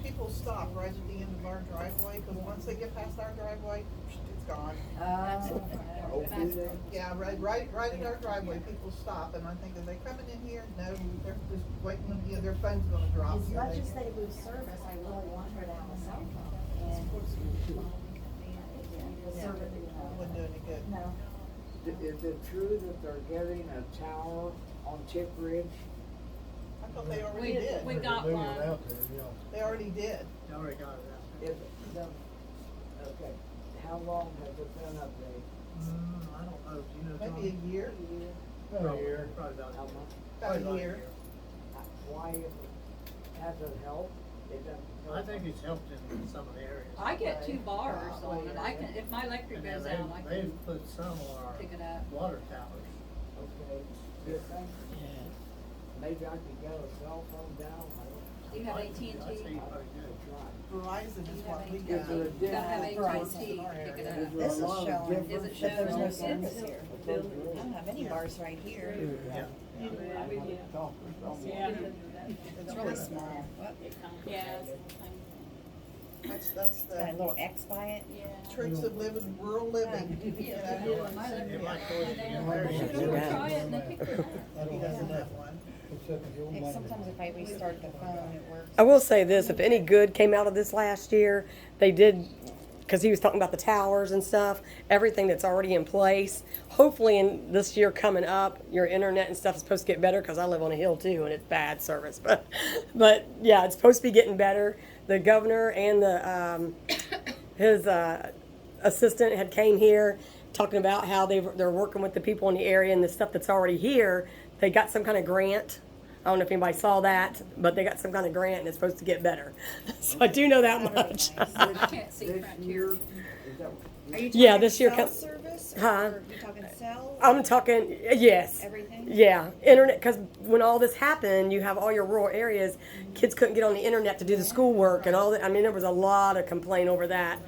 People stop right at the end of our driveway, because once they get past our driveway, it's gone. Oh, do they? Yeah, right at our driveway, people stop, and I think, are they coming in here? No, they're just waiting, their phone's gonna drop. As so much they- as they lose service, I really want her to have a cell phone, and the Yeah. service, Wouldn't do any good. no. Is it true that they're getting a tower on Tip Ridge? I thought they already did. We got They're moving one. out there, yeah. They already did. You already got it out there. Is it, okay, how long has it been up there? I don't know, do you know, John? Maybe a year, About a year. Probably about How much? about a year. Why has it helped? It doesn't help. I think it's helped in some of the areas. I get 2 bars on it. I can, if my electric And then goes out, I can they've put some on pick it our up. water towers. Okay, do you think? Maybe I could get a cell phone down, I don't. Do you have I AT&T? say you probably do. Try. Verizon is what we Is there a got. You gotta have difference? AT&T to pick it Is up. there This a is lot of showing, difference? Is it but there's no showing? service here. I don't have any bars right here. Yeah. It's really small. Yeah. That's Got a the little X by it. tricks of living, rural living, you know. My It might electric go went in down. there. Should have try it and they picked it up. I don't He have doesn't enough, have one. except the old Like, man. sometimes if I restart the phone, it works. I will say this, if any good came out of this last year, they did, because he was talking about the towers and stuff, everything that's already in place. Hopefully in this year coming up, your internet and stuff is supposed to get better, because I live on a hill too, and it's bad service. But yeah, it's supposed to be getting better. The governor and his assistant had came here talking about how they're working with the people in the area and the stuff that's already here. They got some kind of grant. I don't know if anybody saw that, but they got some kind of grant and it's supposed to get better. So I do know that much. I can't see This Frontier. year, is that? Are you Yeah, talking this year cell com- service? Huh? Or you talking cell? I'm talking, yes. Everything? Yeah, internet, because when all this happened, you have all your rural areas, kids couldn't get on the internet to do the schoolwork and all that. I mean, there was a lot of complaint over that.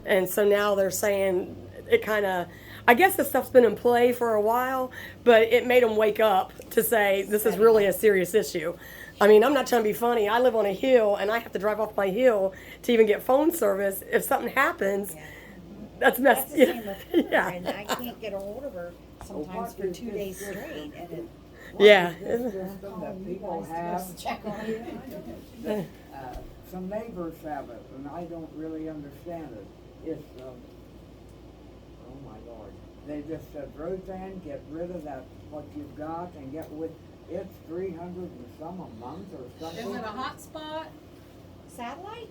And so now they're saying it kind of, I guess this stuff's been in play for a while, but it made them wake up to say this is really a serious issue. I mean, I'm not trying to be funny. I live on a hill and I have to drive off my hill to even get phone service. If something happens, Yeah. that's That's messed. the same with her, Yeah. and I can't get a hold of her sometimes for 2 days straight, and it. Yeah. This system that people have, Check on you. some neighbors have it, and I don't really understand it. It's, oh my Lord, they just said, Roseanne, get rid of that, what you've got, and get with, it's 300 and some a month or Is something. it a hotspot? Satellite?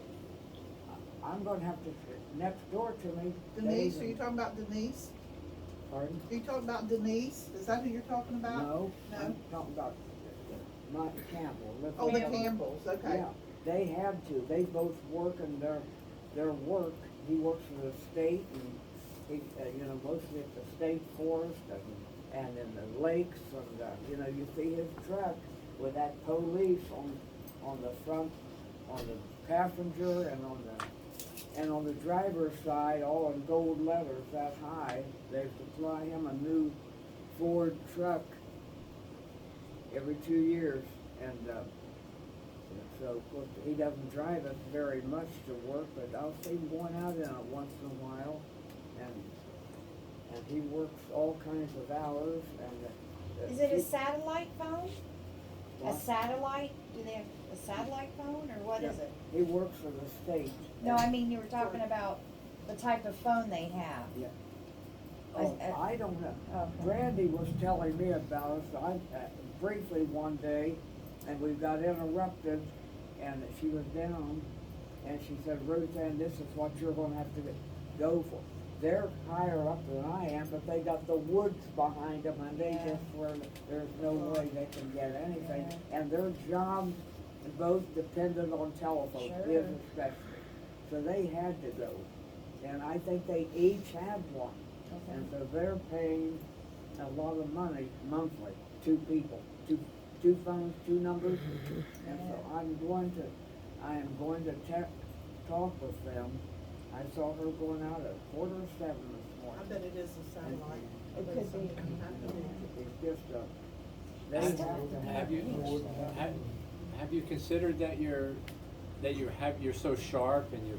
I'm gonna have to, next door to me. Denise, Dave are you and- talking about Denise? Pardon? Are you talking about Denise? Is that who you're talking about? No, No? I'm talking about, not Campbell. Oh, the Campbell. Campbells, okay. Yeah, they had to, they both work in their work, he works for the state and he, you know, mostly at the state forest and in the lakes and, you know, you see his truck with that police on the front, on the passenger and on the driver's side, all in gold letters that high. They supply him a new Ford truck every 2 years, and so of course he doesn't drive it very much to work, but I'll see him going out in it once in a while, and he works all kinds of hours, and Is it a satellite phone? A What? satellite? Do they have a satellite phone, or what is Yeah. it? He works for the state. No, I mean, you were talking about the type of phone they have. Yeah. Oh, I don't know. Okay. Brandy was telling me about it, so I, briefly one day, and we got interrupted, and she was down, and she said, Roseanne, this is what you're gonna have to go for. They're higher up than I am, but they got the woods behind them, and they Yeah. just were, there's no way they can get anything. And their job and both depended on telephone, Sure. his especially. So they had to go. And I think they each had one. Okay. And so they're paying a lot of money monthly, two people, two phones, two numbers. And so I am going to talk with them. I saw her going out at 6:45 this I morning. bet it is a satellite. It could be. It's just a, they have to Have you considered that you're so sharp and you're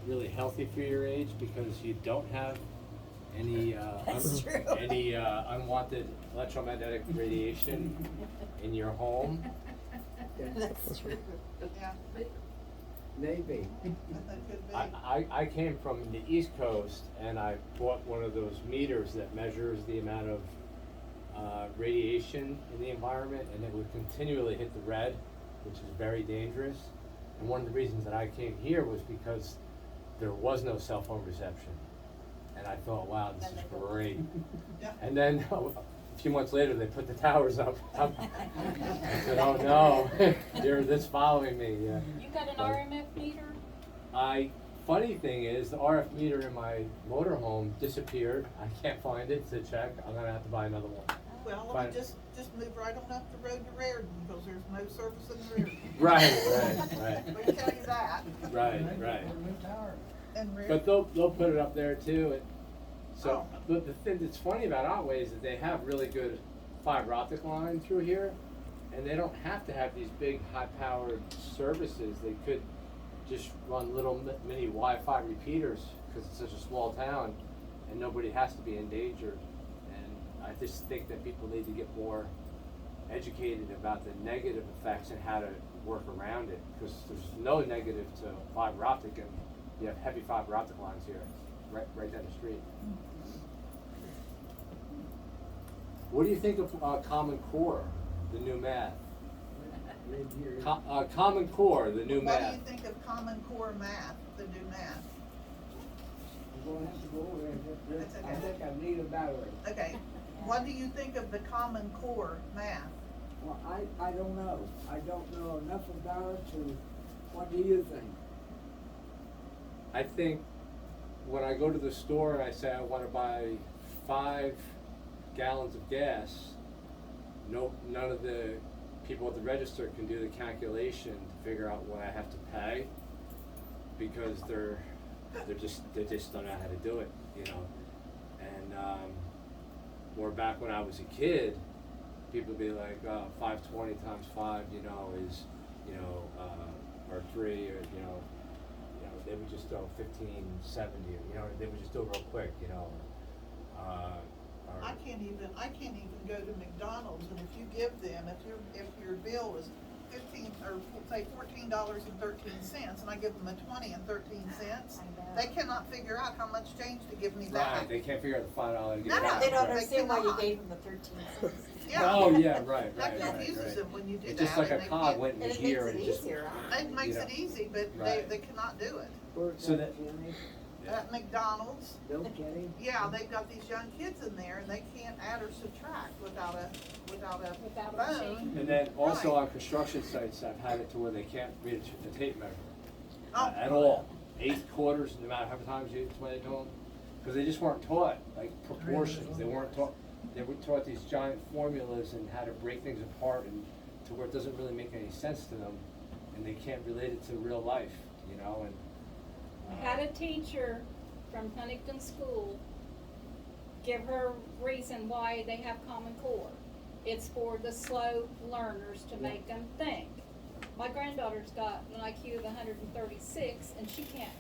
really healthy for your age because you don't have any That's true. any unwanted electromagnetic radiation in your home? That's true. Yeah, maybe. that could be. I came from the East Coast and I bought one of those meters that measures the amount of radiation in the environment, and it would continually hit the red, which is very dangerous. And one of the reasons that I came here was because there was no cell phone reception. And I thought, wow, this is great. Yeah. And then a few months later, they put the towers up. I said, oh no, they're this following me. Yeah. You got an But- RMF meter? Funny thing is, the RF meter in my motorhome disappeared. I can't find it to check. I'm gonna have to buy another one. Well, Fine. just move right on up the road to Raritan, because there's no service in Raritan. Right. We can tell you that. Right. And But they'll put it up there too. And so, Oh. but the thing that's funny about Otway is that they have really good fiber optic line through here, and they don't have to have these big high-powered services. They could just run little mini Wi-Fi repeaters because it's such a small town, and nobody has to be endangered. And I just think that people need to get more educated about the negative effects and how to work around it, because there's no negative to fiber optic, and you have heavy fiber optic lines here, right down the street. What do you think of Common Core, the new math? Common Core, the new What math. do you think of Common Core math, the new math? I'm going to have to go over there. That's I okay. think I need a battery. Okay, what do you think of the Common Core math? Well, I don't know. I don't know enough about it to, what do you think? I think when I go to the store and I say I want to buy 5 gallons of gas, none of the people at the register can do the calculation to figure out what I have to pay, because they just don't know how to do it, you know. And or back when I was a kid, people would be like, 520 times 5, you know, is, you know, or 3, or they would just throw 1570, you know, they would just do it real quick, you know. Or I can't even go to McDonald's, and if you give them, if your bill is $14.13, and I give them a 20 and 13 cents, they cannot figure out how much change to give me back. Right, they can't figure out the $5 to get No, it back. They don't They understand why you cannot. gave them the 13 cents. Yeah. Oh, yeah, right. That confuses them when you do It's that. just like a and they cog can't- went in And the it makes gear it and it just. easier. It makes you it know. easy, but Right. they cannot do it. Where's So that, that- Jenny? At McDonald's, Bill Kenny? yeah, they've got these young kids in there, and they can't add or subtract without a Without a phone. machine. And then also Right. on construction sites, I've had it to where they can't read a tape measure Oh. at all. 8 quarters, no matter how many times you explain it to them, because they just weren't taught like proportions. They weren't taught. They were taught these giant formulas and how to break things apart, and to where it doesn't really make any sense to them, and they can't relate it to real life, you know. And I had a teacher from Huntington School give her reason why they have Common Core. It's for the slow learners to make them think. My granddaughter's got an IQ of 136, and she can't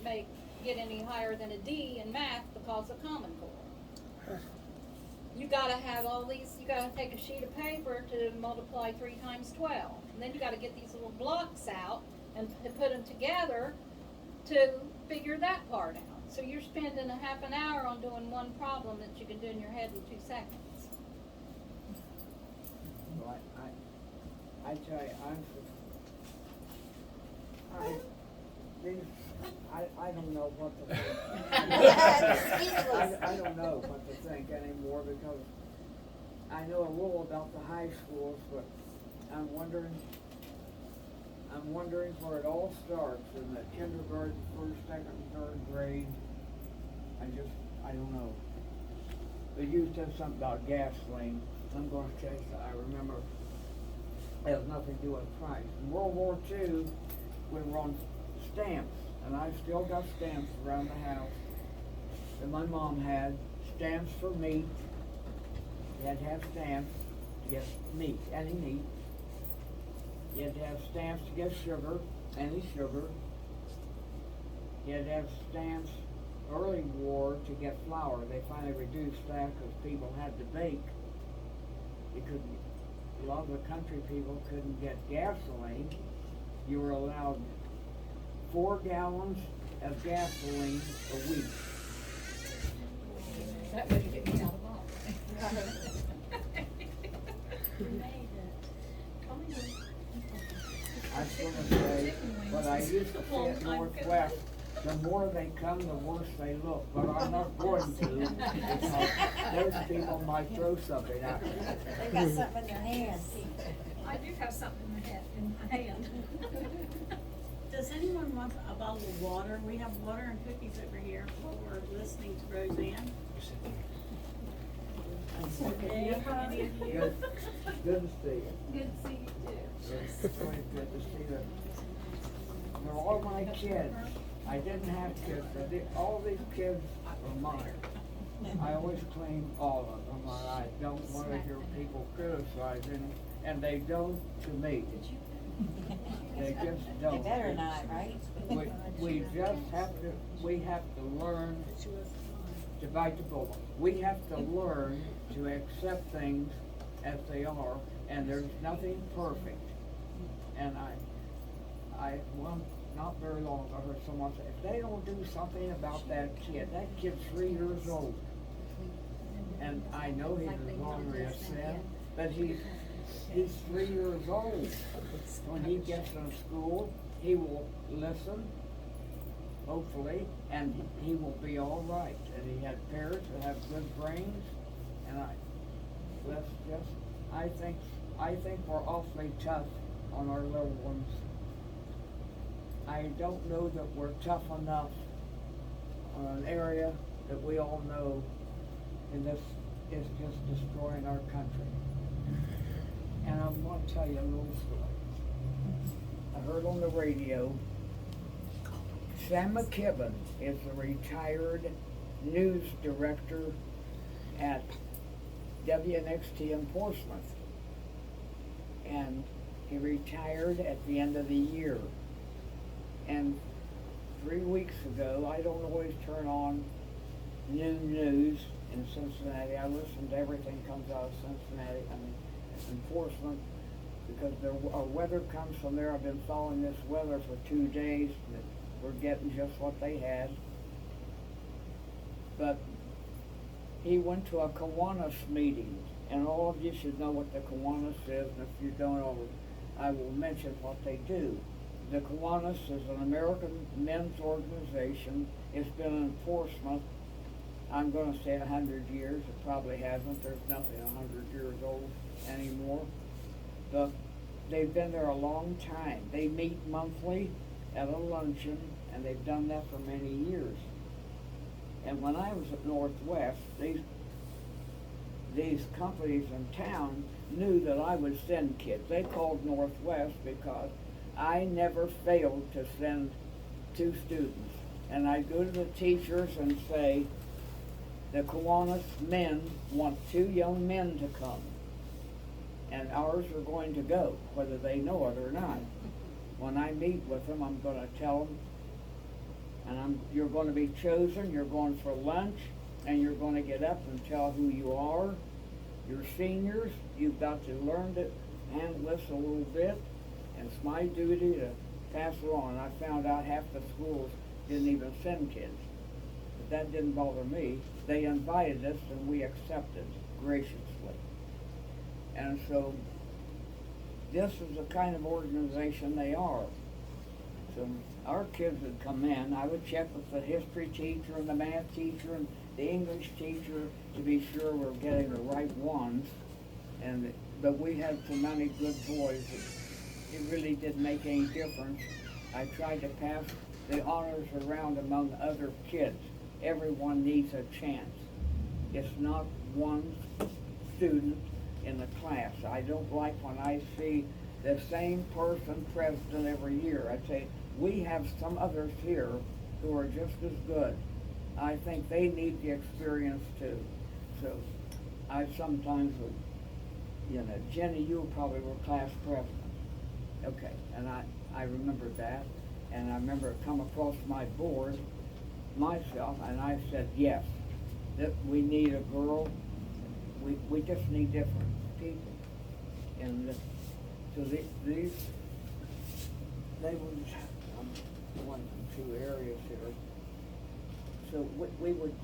get any higher than a D in math because of Common Core. You gotta have all these, you gotta take a sheet of paper to multiply 3 times 12. And then you gotta get these little blocks out and put them together to figure that part out. So you're spending a half an hour on doing one problem that you can do in your head in 2 seconds. Well, I tell you, I don't know what to think. Speechless. I don't know what to think anymore, because I know a little about the high schools, but I'm wondering, I'm wondering where it all starts, in the kindergarten, first, second, third grade. I don't know. But you said something about gasoline. I'm gonna tell you, I remember it has nothing to do with price. In World War II, we were on stamps, and I still got stamps around the house that my mom had. Stamps for meat. You had to have stamps to get meat, any meat. You had to have stamps to get sugar, any sugar. You had to have stamps early war to get flour. They finally reduced that because people had to bake. A lot of the country people couldn't get gasoline. You were allowed 4 gallons of gasoline a week. That would get me out of office. I was gonna say, but I used to say at Northwest, the more they come, the worse they look, but I'm not going to, because those people might throw something at me. They've got something in their hands. I do have something in my hand. Does anyone want a bottle of water? We have water and cookies over here while we're listening to Roseanne. Okay, any of you? Good to see you. Good to see you too. It's really good to see them. They're all my kids. I didn't have kids, but all these kids are mine. I always claim all of them. I don't want to hear people criticizing, and they don't to me. They just don't. They better not, right? We just have to, we have to learn to bite the bullet. We have to learn to accept things as they are, and there's nothing perfect. And not very long ago, I heard someone say, if they don't do something about that kid's 3 years old. And I know he's as ornery as sin, but he's 3 years old. When he gets in school, he will listen, hopefully, and he will be all right. And he had parents that have good brains, and I think we're awfully tough on our little ones. I don't know that we're tough enough on an area that we all know, and this is just destroying our country. And I'm going to tell you a little story. I heard on the radio, Sam McKibben is a retired news director at WNXT in Portsmouth. And he retired at the end of the year. And 3 weeks ago, I don't always turn on noon news in Cincinnati. I listen to everything comes out of Cincinnati, in Portsmouth, because our weather comes from there. I've been following this weather for 2 days, and we're getting just what they had. But he went to a Kiwanis meeting, and all of you should know what the Kiwanis is, and if you don't, I will mention what they do. The Kiwanis is an American men's organization. It's been in Portsmouth, I'm going to say 100 years. It probably hasn't. There's nothing 100 years old anymore. But they've been there a long time. They meet monthly at a luncheon, and they've done that for many years. And when I was at Northwest, these companies in town knew that I would send kids. They called Northwest because I never failed to send 2 students. And I'd go to the teachers and say, the Kiwanis men want 2 young men to come. And ours are going to go, whether they know it or not. When I meet with them, I'm going to tell them, and you're going to be chosen, you're going for lunch, and you're going to get up and tell who you are. You're seniors, you've got to learn to handle this a little bit, and it's my duty to pass it on. I found out half the schools didn't even send kids. But that didn't bother me. They invited us, and we accepted graciously. And so this is the kind of organization they are. So our kids would come in, I would check with the history teacher and the math teacher and the English teacher to be sure we're getting the right ones. But we had so many good boys it really didn't make any difference. I tried to pass the honors around among other kids. Everyone needs a chance. It's not one student in the class. I don't like when I see the same person president every year. I say, we have some others here who are just as good. I think they need the experience too. So I sometimes would, Jenny, you probably were class president. Okay, and I remember that, and I remember it come across my board myself, and I said, yes, that we need a girl, we just need different people. And so these, they would, I'm going from two areas here. So we would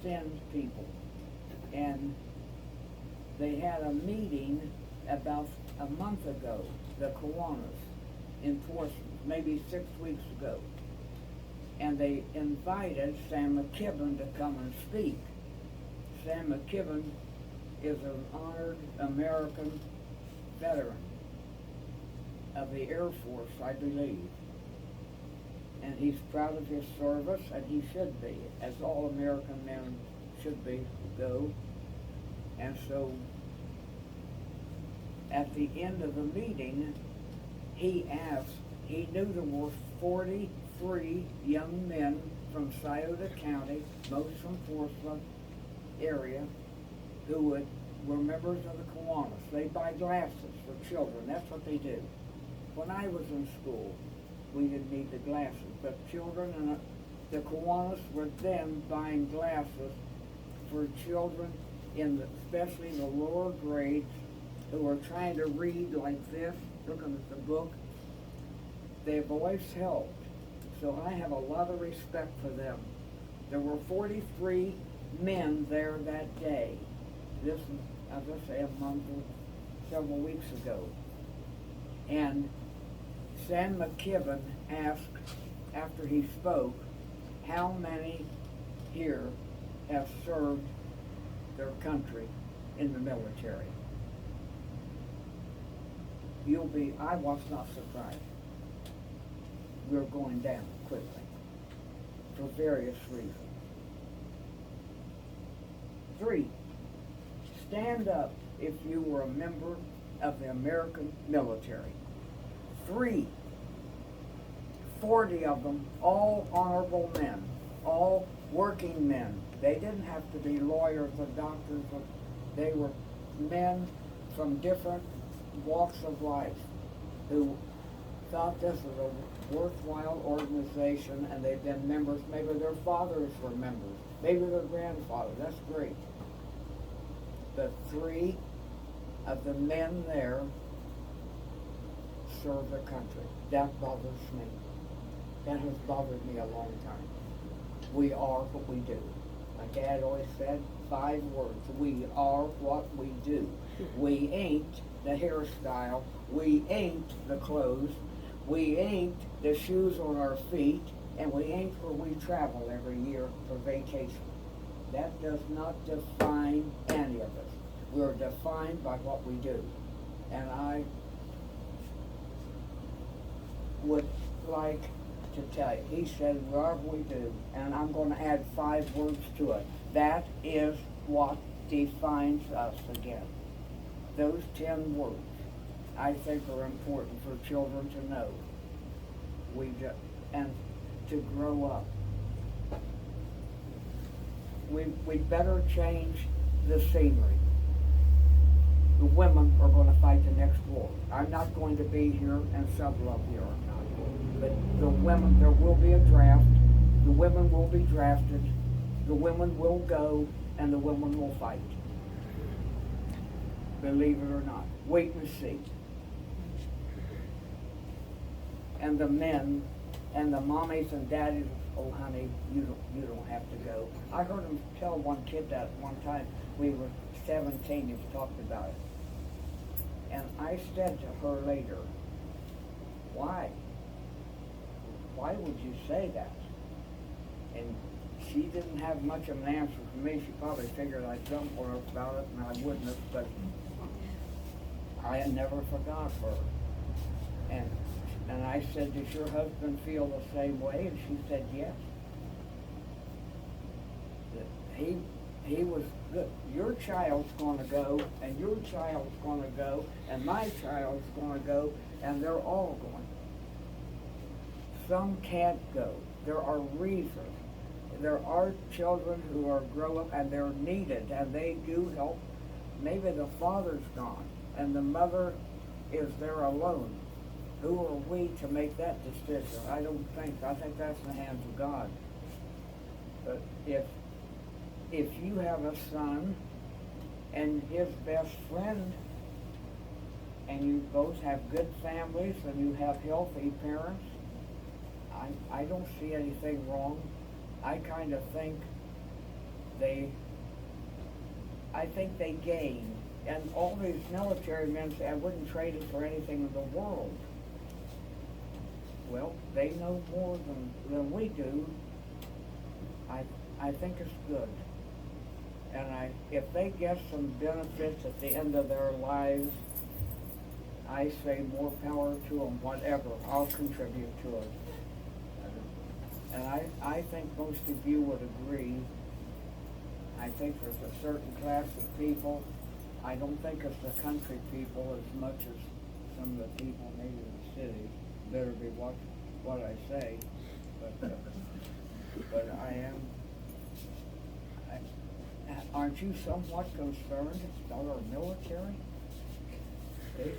send people, and they had a meeting about a month ago, the Kiwanis in Portsmouth, maybe 6 weeks ago. And they invited Sam McKibben to come and speak. Sam McKibben is an honored American veteran of the Air Force, I believe. And he's proud of his service, and he should be, as all American men should be, go. And so, at the end of the meeting, he knew there were 43 young men from Scioto County, most from Portsmouth area, who were members of the Kiwanis. They buy glasses for children, that's what they do. When I was in school, we didn't need the glasses, but children and the Kiwanis were then buying glasses for children especially the lower grades who are trying to read like this, looking at the book. They've always helped, so I have a lot of respect for them. There were 43 men there that day. This, as I say, a month or several weeks ago. And Sam McKibben asked, after he spoke, how many here have served their country in the military. I was not surprised. We're going down quickly for various reasons. 3, stand up if you were a member of the American military. 40 of them, all honorable men, all working men. They didn't have to be lawyers or doctors. They were men from different walks of life who thought this was a worthwhile organization, and they've been members. Maybe their fathers were members. Maybe their grandfather. That's great. But 3 of the men there serve the country. That bothers me. That has bothered me a long time. We are what we do. My dad always said 5 words. We are what we do. We ain't the hairstyle. We ain't the clothes. We ain't the shoes on our feet. And we ain't where we travel every year for vacation. That does not define any of us. We're defined by what we do. And I would like to tell you, he said, whatever we do, and I'm going to add 5 words to it. That is what defines us again. Those 10 words, I think, are important for children to know. And to grow up. We better change the scenery. The women are going to fight the next war. I'm not going to be here, and several of you are not. But the women, there will be a draft. The women will be drafted. The women will go, and the women will fight. Believe it or not. Wait and see. And the men and the mommies and daddies, oh honey, you don't have to go. I heard him tell one kid that one time. We were 17, he talked about it. And I said to her later, why? Why would you say that? And she didn't have much of an answer for me. She probably figured I'd jump on her about it, and I wouldn't have, but I had never forgot her. And I said, does your husband feel the same way? And she said, yes. That he was good. Your child's gonna go, and your child's gonna go, and my child's gonna go, and they're all going. Some can't go. There are reasons. There are children who are grow up and they're needed, and they do help. Maybe the father's gone, and the mother is there alone. Who are we to make that decision? I think that's in the hands of God. But if you have a son and his best friend, and you both have good families and you have healthy parents, I don't see anything wrong. I kind of think they gain. And all these military men say, I wouldn't trade it for anything in the world. Well, they know more than we do. I think it's good. And if they get some benefits at the end of their lives, I say more power to them, whatever. I'll contribute to it. And I think most of you would agree. I think there's a certain class of people. I don't think it's the country people as much as some of the people maybe in the city. Better be watching what I say. But I am. Aren't you somewhat concerned about our military? They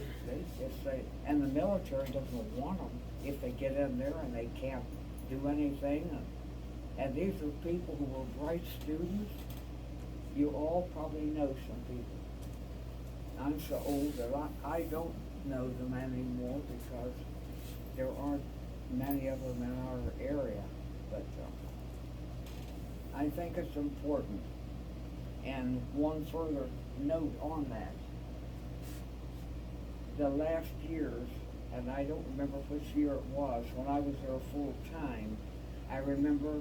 just say, and the military doesn't want them if they get in there and they can't do anything. And these are people who were bright students. You all probably know some people. I'm so old that I don't know them anymore because there aren't many of them in our area. But I think it's important. And one further note on that. The last years, and I don't remember which year it was, when I was there full time, I remember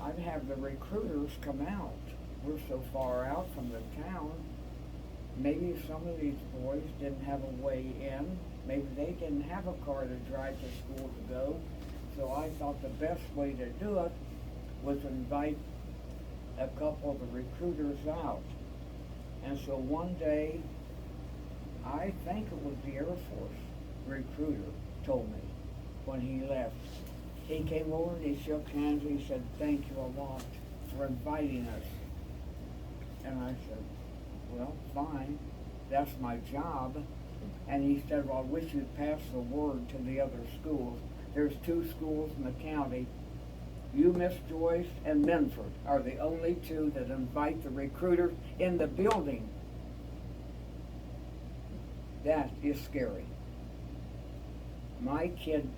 I'd have the recruiters come out. We're so far out from the town. Maybe some of these boys didn't have a way in. Maybe they didn't have a car to drive to school to go. So I thought the best way to do it was invite a couple of the recruiters out. And so one day, I think it was the Air Force recruiter told me when he left. He came over and he shook hands and he said, thank you a lot for inviting us. And I said, well, fine, that's my job. And he said, well, I wish you'd pass the word to the other schools. There's 2 schools in the county. You, Miss Joyce, and Minford are the only 2 that invite the recruiters in the building. That is scary. My kid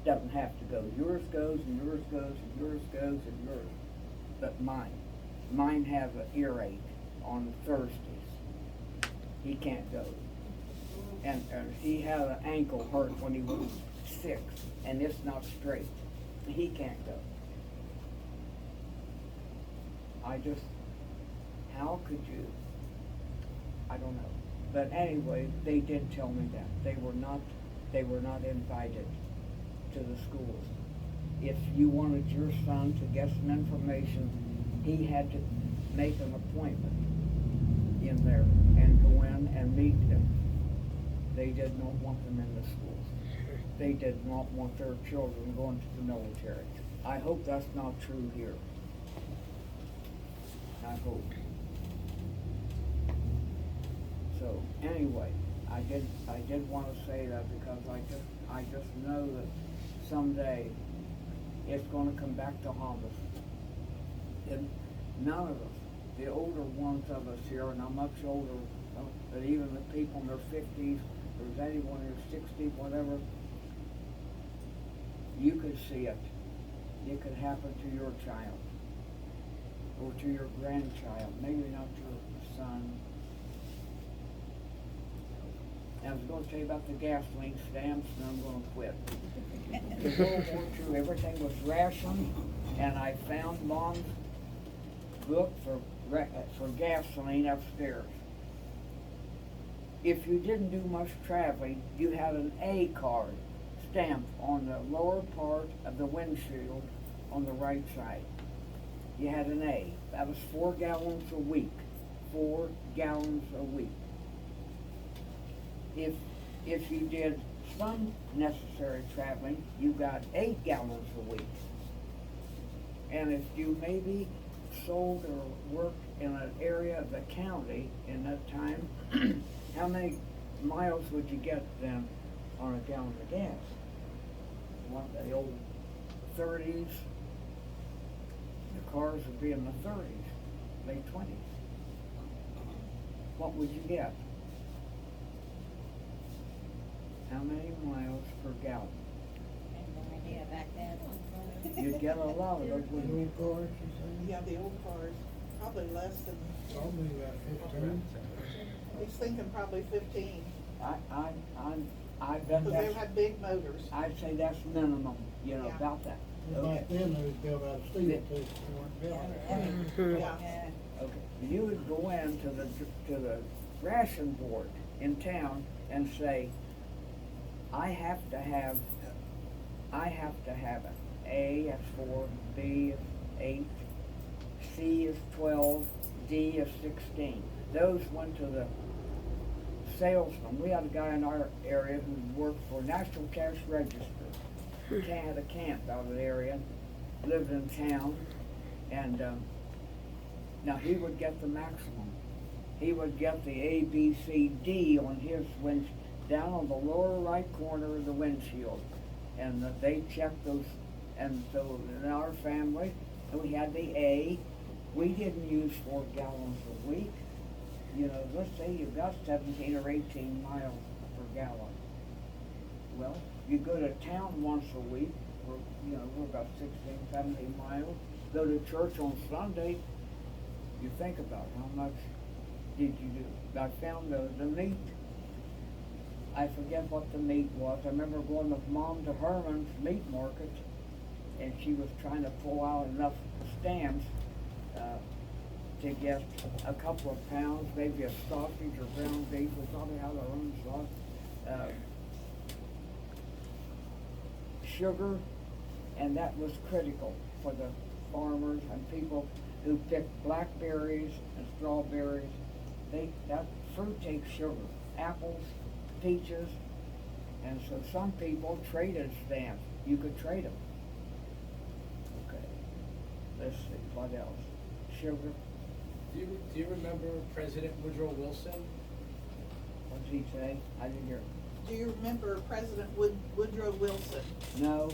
doesn't have to go. Yours goes, and yours goes, and yours goes, and yours. But mine has an earache on Thursdays. He can't go. And he had an ankle hurt when he was 6, and it's not straight. He can't go. How could you? I don't know. But anyway, they did tell me that. They were not invited to the schools. If you wanted your son to get some information, he had to make an appointment in there and go in and meet them. They did not want them in the schools. They did not want their children going to the military. I hope that's not true here. I hope. So anyway, I did want to say that because I just know that someday it's going to come back to haunt us. And none of us, the older ones of us here, and I'm much older, but even the people in their 50s, or anyone in their 60s, whatever, you could see it. It could happen to your child or to your grandchild, maybe not your son. I was going to tell you about the gasoline stamps, and I'm going to quit. The World War II, everything was rationed, and I found Mom's book for gasoline upstairs. if you didn't do much traveling, you had an A card stamped on the lower part of the windshield on the right side. You had an A. That was 4 gallons a week. 4 gallons a week. If you did some necessary traveling, you got 8 gallons a week. And if you maybe sold or worked in an area of the county in that time, how many miles would you get then on a gallon of gas? What, the old 30s? The cars would be in the 30s, late 20s. What would you get? How many miles per gallon? I had no idea back then. You'd get a lot of those, wouldn't you? Old cars, you say? Yeah, the old cars, probably less than, Probably about 15. he's thinking probably 15, I bet because they that's, had big motors. I'd say that's minimum, you know, Yeah. about that. And Okay. back then, they was built out of steel too, they weren't built out of Mhm. Yeah. Yeah. Okay, you would go into the ration board in town and say, I have to have an A is 4, B is 8, C is 12, D is 16. Those went to the salesman. We had a guy in our area who worked for National Cash Register. He had a camp out of the area, lived in town, and now he would get the maximum. He would get the A, B, C, D on his down on the lower right corner of the windshield, and they checked those. And so in our family, we had the A. We didn't use 4 gallons a week. You know, let's say you got 17 or 18 miles per gallon. Well, you go to town once a week, we're about 16, 17 miles. Go to church on Sunday, you think about how much did you do. I found the meat. I forget what the meat was. I remember going with Mom to Herman's meat market, and she was trying to pull out enough stamps to get a couple of pounds, maybe a sausage or ground beef. We probably have our own sauce. Sugar, and that was critical for the farmers and people who picked blackberries and strawberries. That fruit takes sugar. Apples, peaches, and so some people traded stamps. You could trade them. Okay, let's see, what else? Sugar, Do you remember President Woodrow Wilson? what did he say? I didn't hear. Do you remember President Woodrow Wilson? No,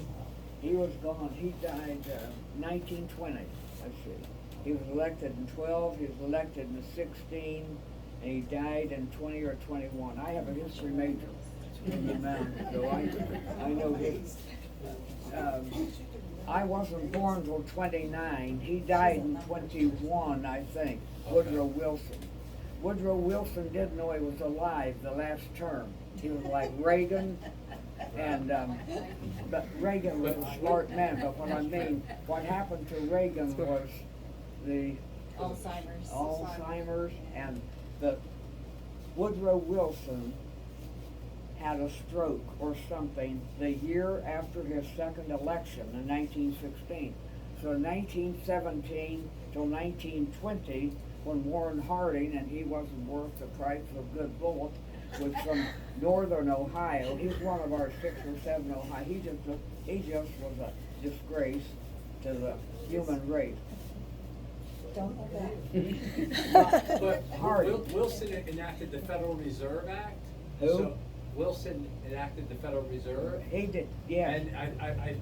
he was gone. He died 1920. Let's see. He was elected in 12. He was elected in 16, and he died in 20 or 21. I have a history major in the mountain, so I know his. I wasn't born till 29. He died in 21, I think. Woodrow Wilson. Woodrow Wilson didn't know he was alive the last term. He was like Reagan, and but Reagan was a smart man. But what I mean, what happened to Reagan was the Alzheimer's, and the Woodrow Wilson had a stroke or something the year after his second election in 1916. So 1917 till 1920, when Warren Harding, and he wasn't worth the price of a good bullet, was from northern Ohio. He's one of our 6 or 7 Ohio. He just was a disgrace to the human race. Don't know that. But Harding. Wilson enacted the Federal Reserve Act. Who? So Wilson enacted the Federal Reserve. He did, yeah. And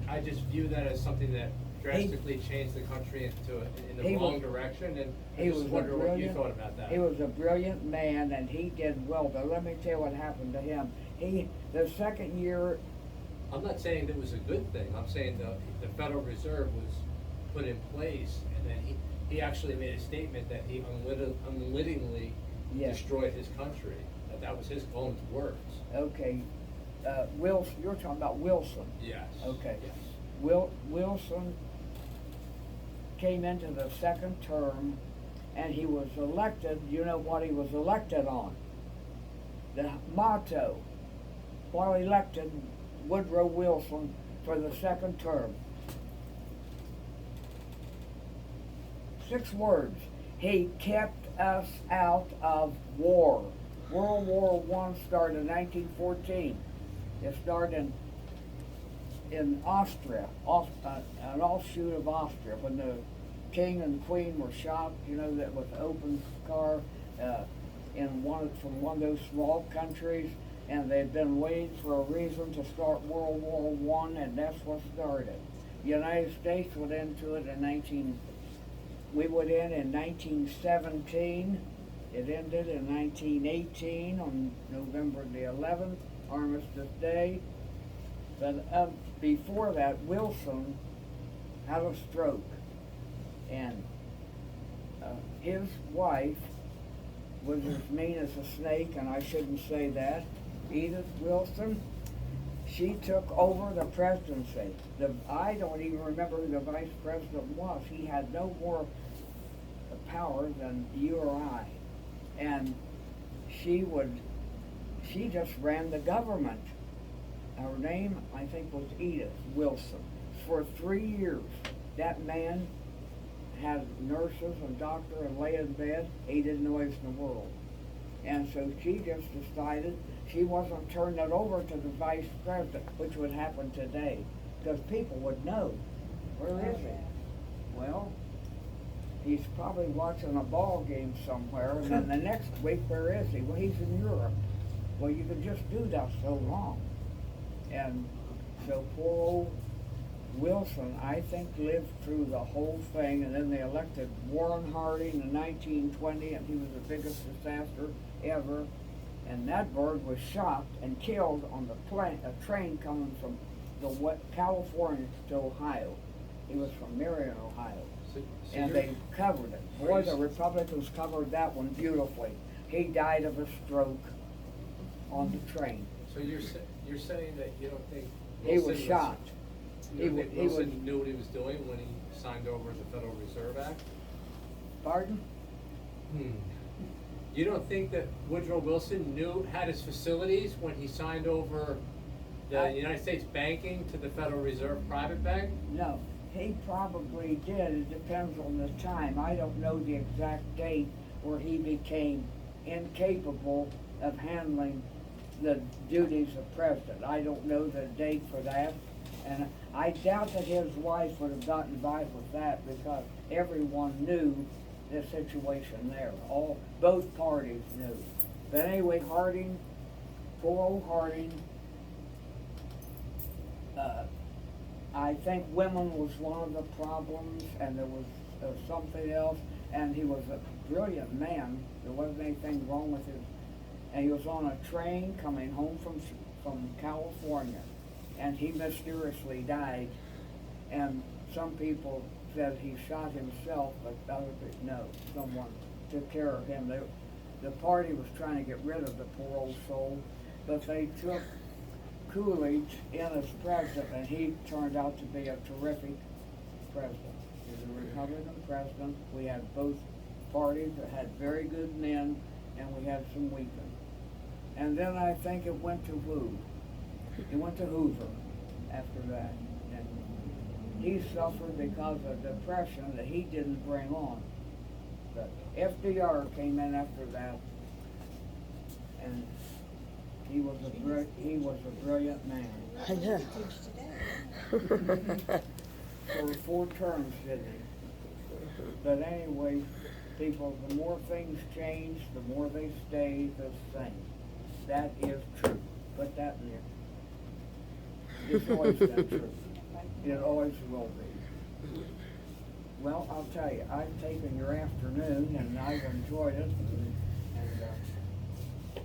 I just view that as something that drastically changed the country in the wrong direction, and I He just was wonder what you brilliant- thought about that. He was a brilliant man, and he did well, but let me tell you what happened to him. The second year, I'm not saying that was a good thing. I'm saying the Federal Reserve was put in place, and then he actually made a statement that he unwittingly Yes. destroyed his country. That was his own words. okay, Wilson, you're talking about Wilson. Yes. Okay. Yes. Wilson came into the second term, and he was elected. You know what he was elected on? the motto while elected Woodrow Wilson for the second term. 6 words. He kept us out of war. World War I started in 1914. It started in Austria, an offshoot of Austria, when the king and queen were shot, that with the open scar from one of those small countries, and they'd been waiting for a reason to start World War I, and that's what started. The United States went into it we went in 1917. It ended in 1918 on November the 11th, Armistice Day. But before that, Wilson had a stroke, and his wife was as mean as a snake, and I shouldn't say that. Edith Wilson, she took over the presidency. I don't even remember who the vice president was. He had no more power than you or I. And she just ran the government. Her name, I think, was Edith Wilson. For 3 years, that man had nurses and doctor and lay in bed. He didn't know he was in the world. And so she just decided she wasn't turning it over to the vice president, which would happen today, because people would know. Where is he? Well, he's probably watching a ball game somewhere, and then the next week, where is he? Well, he's in Europe. Well, you could just do that so long. And so poor old Wilson, I think, lived through the whole thing, and then they elected Warren Harding in 1920, and he was the biggest disaster ever. And that bird was shot and killed on a train coming from California to Ohio. He was from Marion, Ohio. And they covered it. Boy, the Republicans covered that one beautifully. He died of a stroke on the train. So you're saying that you don't think He was shot. Wilson knew what he was doing when he signed over the Federal Reserve Act? Pardon? You don't think that Woodrow Wilson had his facilities when he signed over the United States banking to the Federal Reserve private bank? No, he probably did. It depends on the time. I don't know the exact date where he became incapable of handling the duties of president. I don't know the date for that. And I doubt that his wife would have gotten by with that, because everyone knew the situation there. Both parties knew. But anyway, Harding, poor old Harding, I think women was one of the problems, and there was something else, and he was a brilliant man. There wasn't anything wrong with him. And he was on a train coming home from California, and he mysteriously died. And some people said he shot himself, but others no, someone took care of him. The party was trying to get rid of the poor old soul, but they took Coolidge in as president, and he turned out to be a terrific president. He was a Republican president. We had both parties that had very good men, and we had some weak ones. And then I think it went to It went to Hoover after that. And he suffered because of depression that he didn't bring on. But FDR came in after that, and he was a brilliant man. I know. For 4 terms, didn't he? But anyway, people, the more things change, the more they stay the same. That is true. Put that in there. It's always been true. It always will be. Well, I'll tell you, I've taken your afternoon, and I've enjoyed it,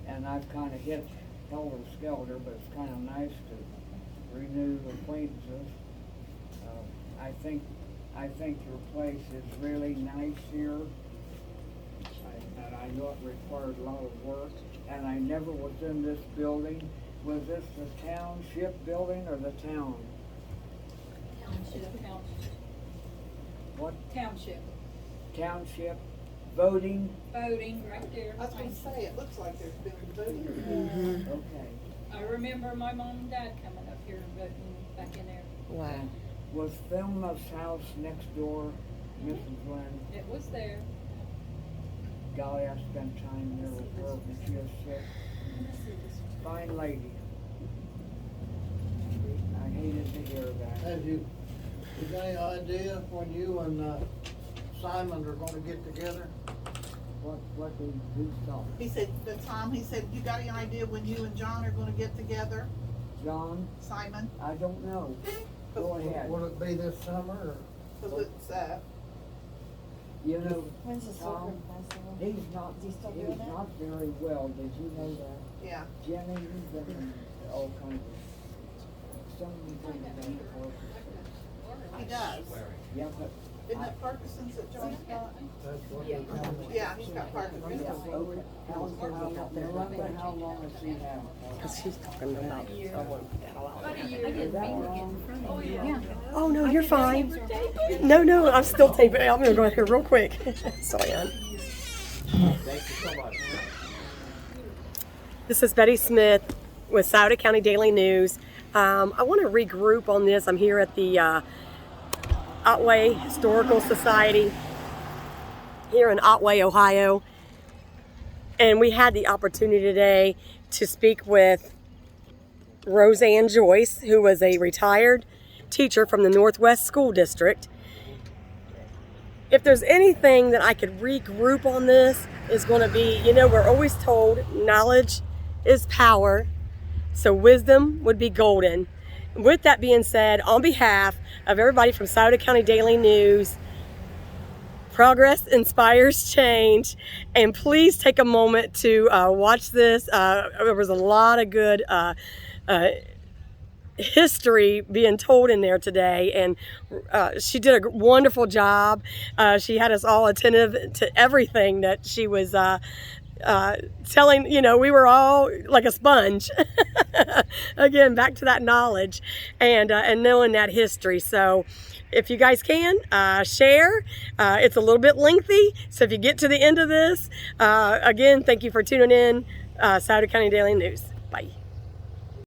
and I've kind of hit helter-skelter, but it's kind of nice to renew acquaintances. I think your place is really nice here, and I know it required a lot of work, and I never was in this building. Was this the township building or the town? Township. What? Township. Township? voting, Voting right there. I was gonna say, it looks like there's been voting. Mm-hmm. okay. I remember my mom and dad coming up here and voting back in there. Wow. Was Thelma's house next door, Mrs. Lynn? It was there. Golly, I spent time there with her when she was sick. Fine lady. I hated to hear that. Have you got any idea when you and Simon are gonna get together? What did you tell me? He said, he said, you got any idea when you and John are gonna get together? John, Simon? I don't know. Go ahead. Will it be this summer or? Cause it's, You know, When's the Tom, Silver Festival? he's not, Is he still doing he's that? not very well. Did you know that? yeah. Jennings and all kinds of, so many things that he works. He does. Yeah, but Isn't it Parkinson's that John's got? That's what they tell me. Yeah, he's got Parkinson's. yeah, okay. How long has he had? Because she's talking about someone. Is that wrong? Oh, no, you're fine. No, I'm still taping. I'm going to go in here real quick. Sorry, Ann. Thank you so much. This is Betty Smith with Sauter County Daily News. I want to regroup on this. I'm here at the Otway Historical Society here in Otway, Ohio. And we had the opportunity today to speak with Roseanne Joyce, who was a retired teacher from the Northwest School District. If there's anything that I could regroup on this, is going to be, we're always told knowledge is power, so wisdom would be golden. With that being said, on behalf of everybody from Sauter County Daily News, progress inspires change, and please take a moment to watch this. There was a lot of good history being told in there today, and she did a wonderful job. She had us all attentive to everything that she was telling. We were all like a sponge. Again, back to that knowledge and knowing that history. So if you guys can share, it's a little bit lengthy, so if you get to the end of this, again, thank you for tuning in. Sauter County Daily News. Bye.